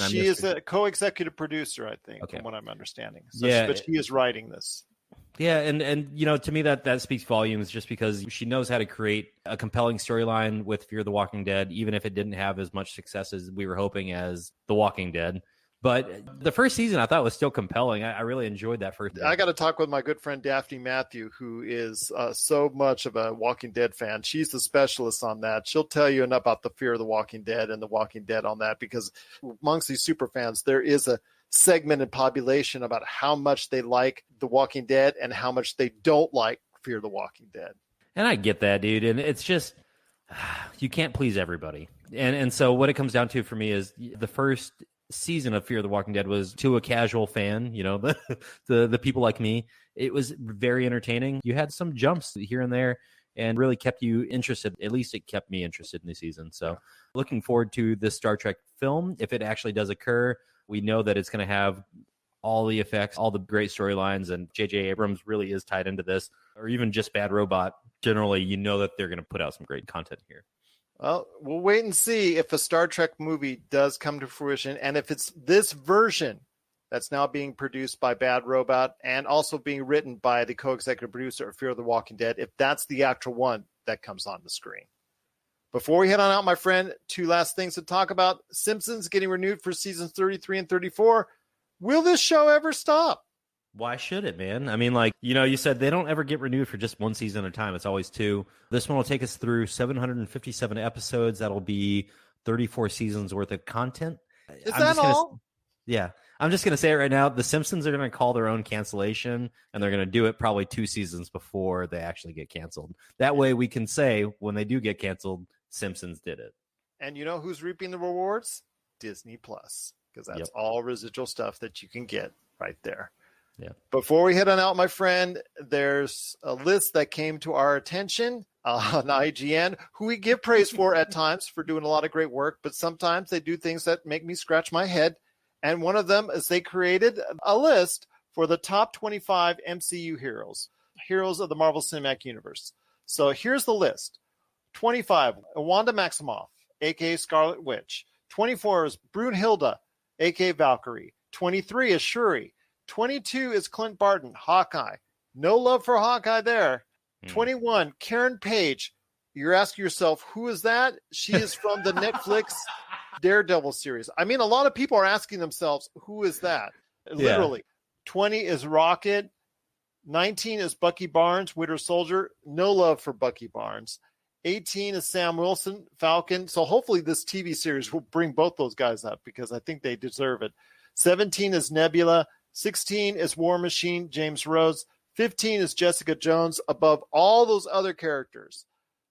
She is a co-executive producer, I think, from what I'm understanding. So but she is writing this. Yeah, and you know, to me that speaks volumes just because she knows how to create a compelling storyline with Fear the Walking Dead, even if it didn't have as much success as we were hoping as The Walking Dead. But the first season I thought was still compelling. I really enjoyed that first season. I got to talk with my good friend Daphne Matthew, who is so much of a Walking Dead fan. She's the specialist on that. She'll tell you enough about the Fear of the Walking Dead and The Walking Dead on that, because amongst these super fans, there is a segmented population about how much they like The Walking Dead and how much they don't like Fear the Walking Dead. And I get that, dude. And it's just, you can't please everybody. And so what it comes down to for me is the first season of Fear the Walking Dead was, to a casual fan, you know, the people like me, it was very entertaining. You had some jumps here and there and really kept you interested. At least it kept me interested in the season. So looking forward to this Star Trek film. If it actually does occur, we know that it's going to have all the effects, all the great storylines, and J.J. Abrams really is tied into this, or even just Bad Robot. Generally, you know that they're going to put out some great content here. Well, we'll wait and see if a Star Trek movie does come to fruition, and if it's this version that's now being produced by Bad Robot and also being written by the co-executive producer of Fear the Walking Dead, if that's the actual one that comes on the screen. Before we head on out, my friend, two last things to talk about. Simpsons getting renewed for seasons 33 and 34. Will this show ever stop? Why should it, man? I mean, like, you know, you said they don't ever get renewed for just one season at a time. It's always two. This one will take us through 757 episodes. That'll be 34 seasons worth of content. Is that all? Yeah. I'm just going to say it right now. The Simpsons are going to call their own cancellation, and they're going to do it probably 2 seasons before they actually get canceled. That way we can say when they do get canceled, Simpsons did it. And you know who's reaping the rewards? Disney Plus, because that's all residual stuff that you can get right there. Yeah. Before we head on out, my friend, there's a list that came to our attention on IGN, who we give praise for at times for doing a lot of great work, but sometimes they do things that make me scratch my head. And one of them is they created a list for the top 25 MCU heroes of the Marvel Cinematic Universe. So here's the list. 25, Wanda Maximoff, a.k.a. Scarlet Witch. 24 is Brunhilde, a.k.a. Valkyrie. 23 is Shuri. 22 is Clint Barton, Hawkeye. No love for Hawkeye there. 21, Karen Page. You're asking yourself, who is that? She is from the Netflix Daredevil series. I mean, a lot of people are asking themselves, who is that? Literally. 20 is Rocket. 19 is Bucky Barnes, Winter Soldier. No love for Bucky Barnes. 18 is Sam Wilson, Falcon. So hopefully this TV series will bring both those guys up because I think they deserve it. 17 is Nebula. 16 is War Machine, James Rhodes. 15 is Jessica Jones, above all those other characters.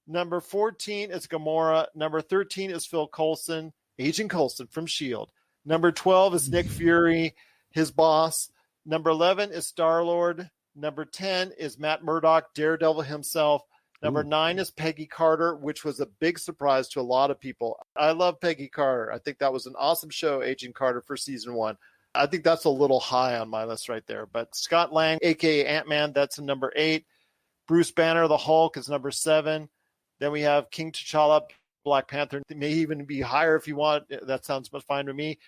Number 14 is Gamora. Number 13 is Phil Coulson, Agent Coulson from S.H.I.E.L.D. Number 12 is Nick Fury, his boss. Number 11 is Star-Lord. Number 10 is Matt Murdock, Daredevil himself. Number 9 is Peggy Carter, which was a big surprise to a lot of people. I love Peggy Carter. I think that was an awesome show, Agent Carter, for season 1. I think that's a little high on my list right there. But Scott Lang, a.k.a. Ant-Man, that's in number 8. Bruce Banner, the Hulk, is number 7. Then we have King T'Challa, Black Panther. It may even be higher if you want. That sounds fine to me.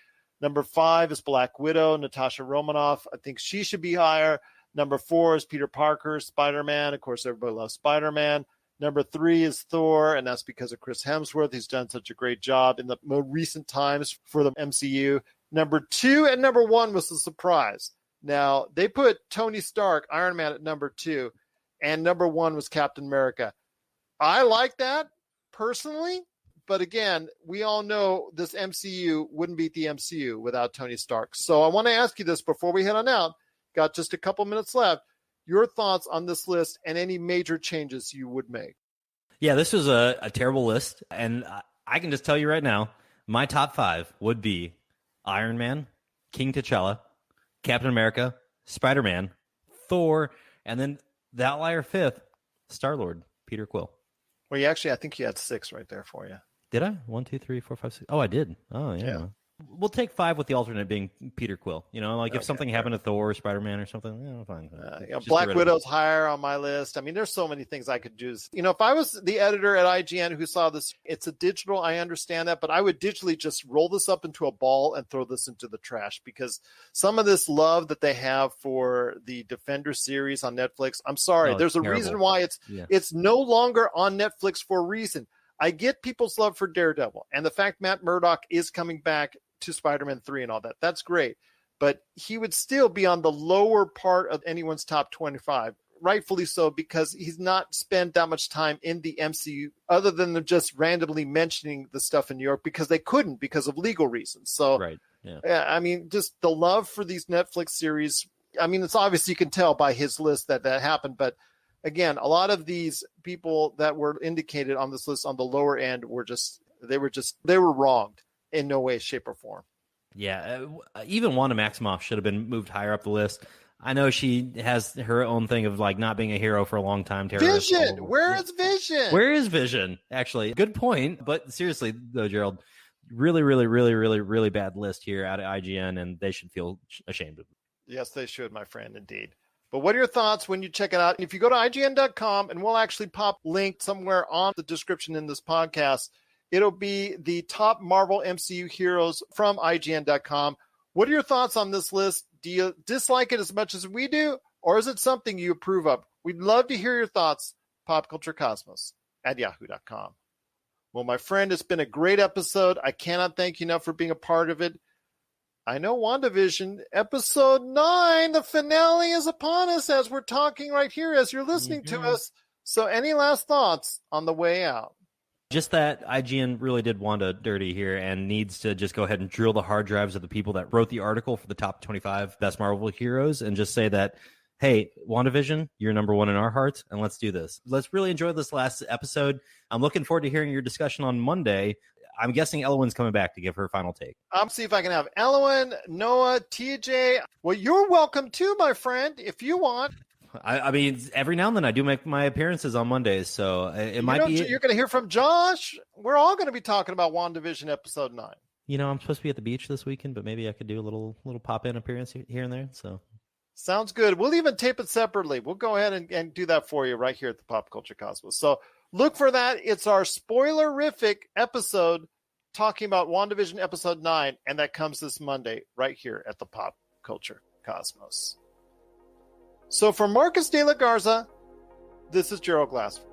Number 5 is Black Widow, Natasha Romanoff. I think she should be higher. Number 4 is Peter Parker, Spider-Man. Of course, everybody loves Spider-Man. Number 3 is Thor, and that's because of Chris Hemsworth. He's done such a great job in the more recent times for the MCU. Number 2 and number 1 was a surprise. Now, they put Tony Stark, Iron Man, at number 2, and number 1 was Captain America. I like that, personally, but again, we all know this MCU wouldn't beat the MCU without Tony Stark. So I want to ask you this before we head on out. Got just a couple minutes left. Your thoughts on this list and any major changes you would make. Yeah, this was a terrible list. And I can just tell you right now, my top 5 would be Iron Man, King T'Challa, Captain America, Spider-Man, Thor, and then the outlier 5th, Star-Lord, Peter Quill. Well, I think you had 6 right there for you. Did I? 1, 2, 3, 4, 5, 6. Oh, I did. Oh, yeah. We'll take 5 with the alternate being Peter Quill. You know, like if something happened to Thor or Spider-Man or something, fine. Black Widow's higher on my list. I mean, there's so many things I could do. You know, if I was the editor at IGN who saw this, it's a digital, I understand that, but I would digitally just roll this up into a ball and throw this into the trash because some of this love that they have for the Defender series on Netflix, I'm sorry, there's a reason why it's no longer on Netflix for a reason. I get people's love for Daredevil and the fact Matt Murdock is coming back to Spider-Man 3 and all that. That's great. But he would still be on the lower part of anyone's top 25, rightfully so, because he's not spent that much time in the MCU other than just randomly mentioning the stuff in New York because they couldn't because of legal reasons. So, I mean, just the love for these Netflix series. I mean, it's obvious you can tell by his list that happened. But again, a lot of these people that were indicated on this list on the lower end were wronged. In no way, shape, or form. Yeah, even Wanda Maximoff should have been moved higher up the list. I know she has her own thing of like not being a hero for a long time. Vision! Where is Vision? Where is Vision? Actually, good point. But seriously, though, Gerald, really, really, really, really, really bad list here out of IGN, and they should feel ashamed of it. Yes, they should, my friend, indeed. But what are your thoughts when you check it out? If you go to IGN.com, and we'll actually pop link somewhere on the description in this podcast, it'll be the top Marvel MCU heroes from IGN.com. What are your thoughts on this list? Do you dislike it as much as we do, or is it something you approve of? We'd love to hear your thoughts. popculturecosmos@yahoo.com. Well, my friend, it's been a great episode. I cannot thank you enough for being a part of it. I know WandaVision, episode 9, the finale is upon us as we're talking right here, as you're listening to us. So any last thoughts on the way out? Just that IGN really did Wanda dirty here and needs to just go ahead and drill the hard drives of the people that wrote the article for the top 25 best Marvel heroes and just say that, hey, WandaVision, you're number 1 in our hearts, and let's do this. Let's really enjoy this last episode. I'm looking forward to hearing your discussion on Monday. I'm guessing Elowin's coming back to give her final take. I'll see if I can have Elowin, Noah, TJ. Well, you're welcome too, my friend, if you want. I mean, every now and then I do make my appearances on Mondays, so it might be. You're going to hear from Josh. We're all going to be talking about WandaVision episode 9. You know, I'm supposed to be at the beach this weekend, but maybe I could do a little pop-in appearance here and there. So sounds good. We'll even tape it separately. We'll go ahead and do that for you right here at the Pop Culture Cosmos. So look for that. It's our spoilerific episode talking about WandaVision episode 9, and that comes this Monday right here at the Pop Culture Cosmos. So for Marcus de la Garza, this is Gerald Glassford.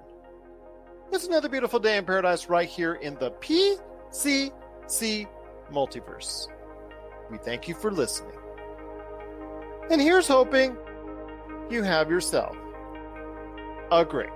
It's another beautiful day in paradise right here in the PCC Multiverse. We thank you for listening. And here's hoping you have yourself a great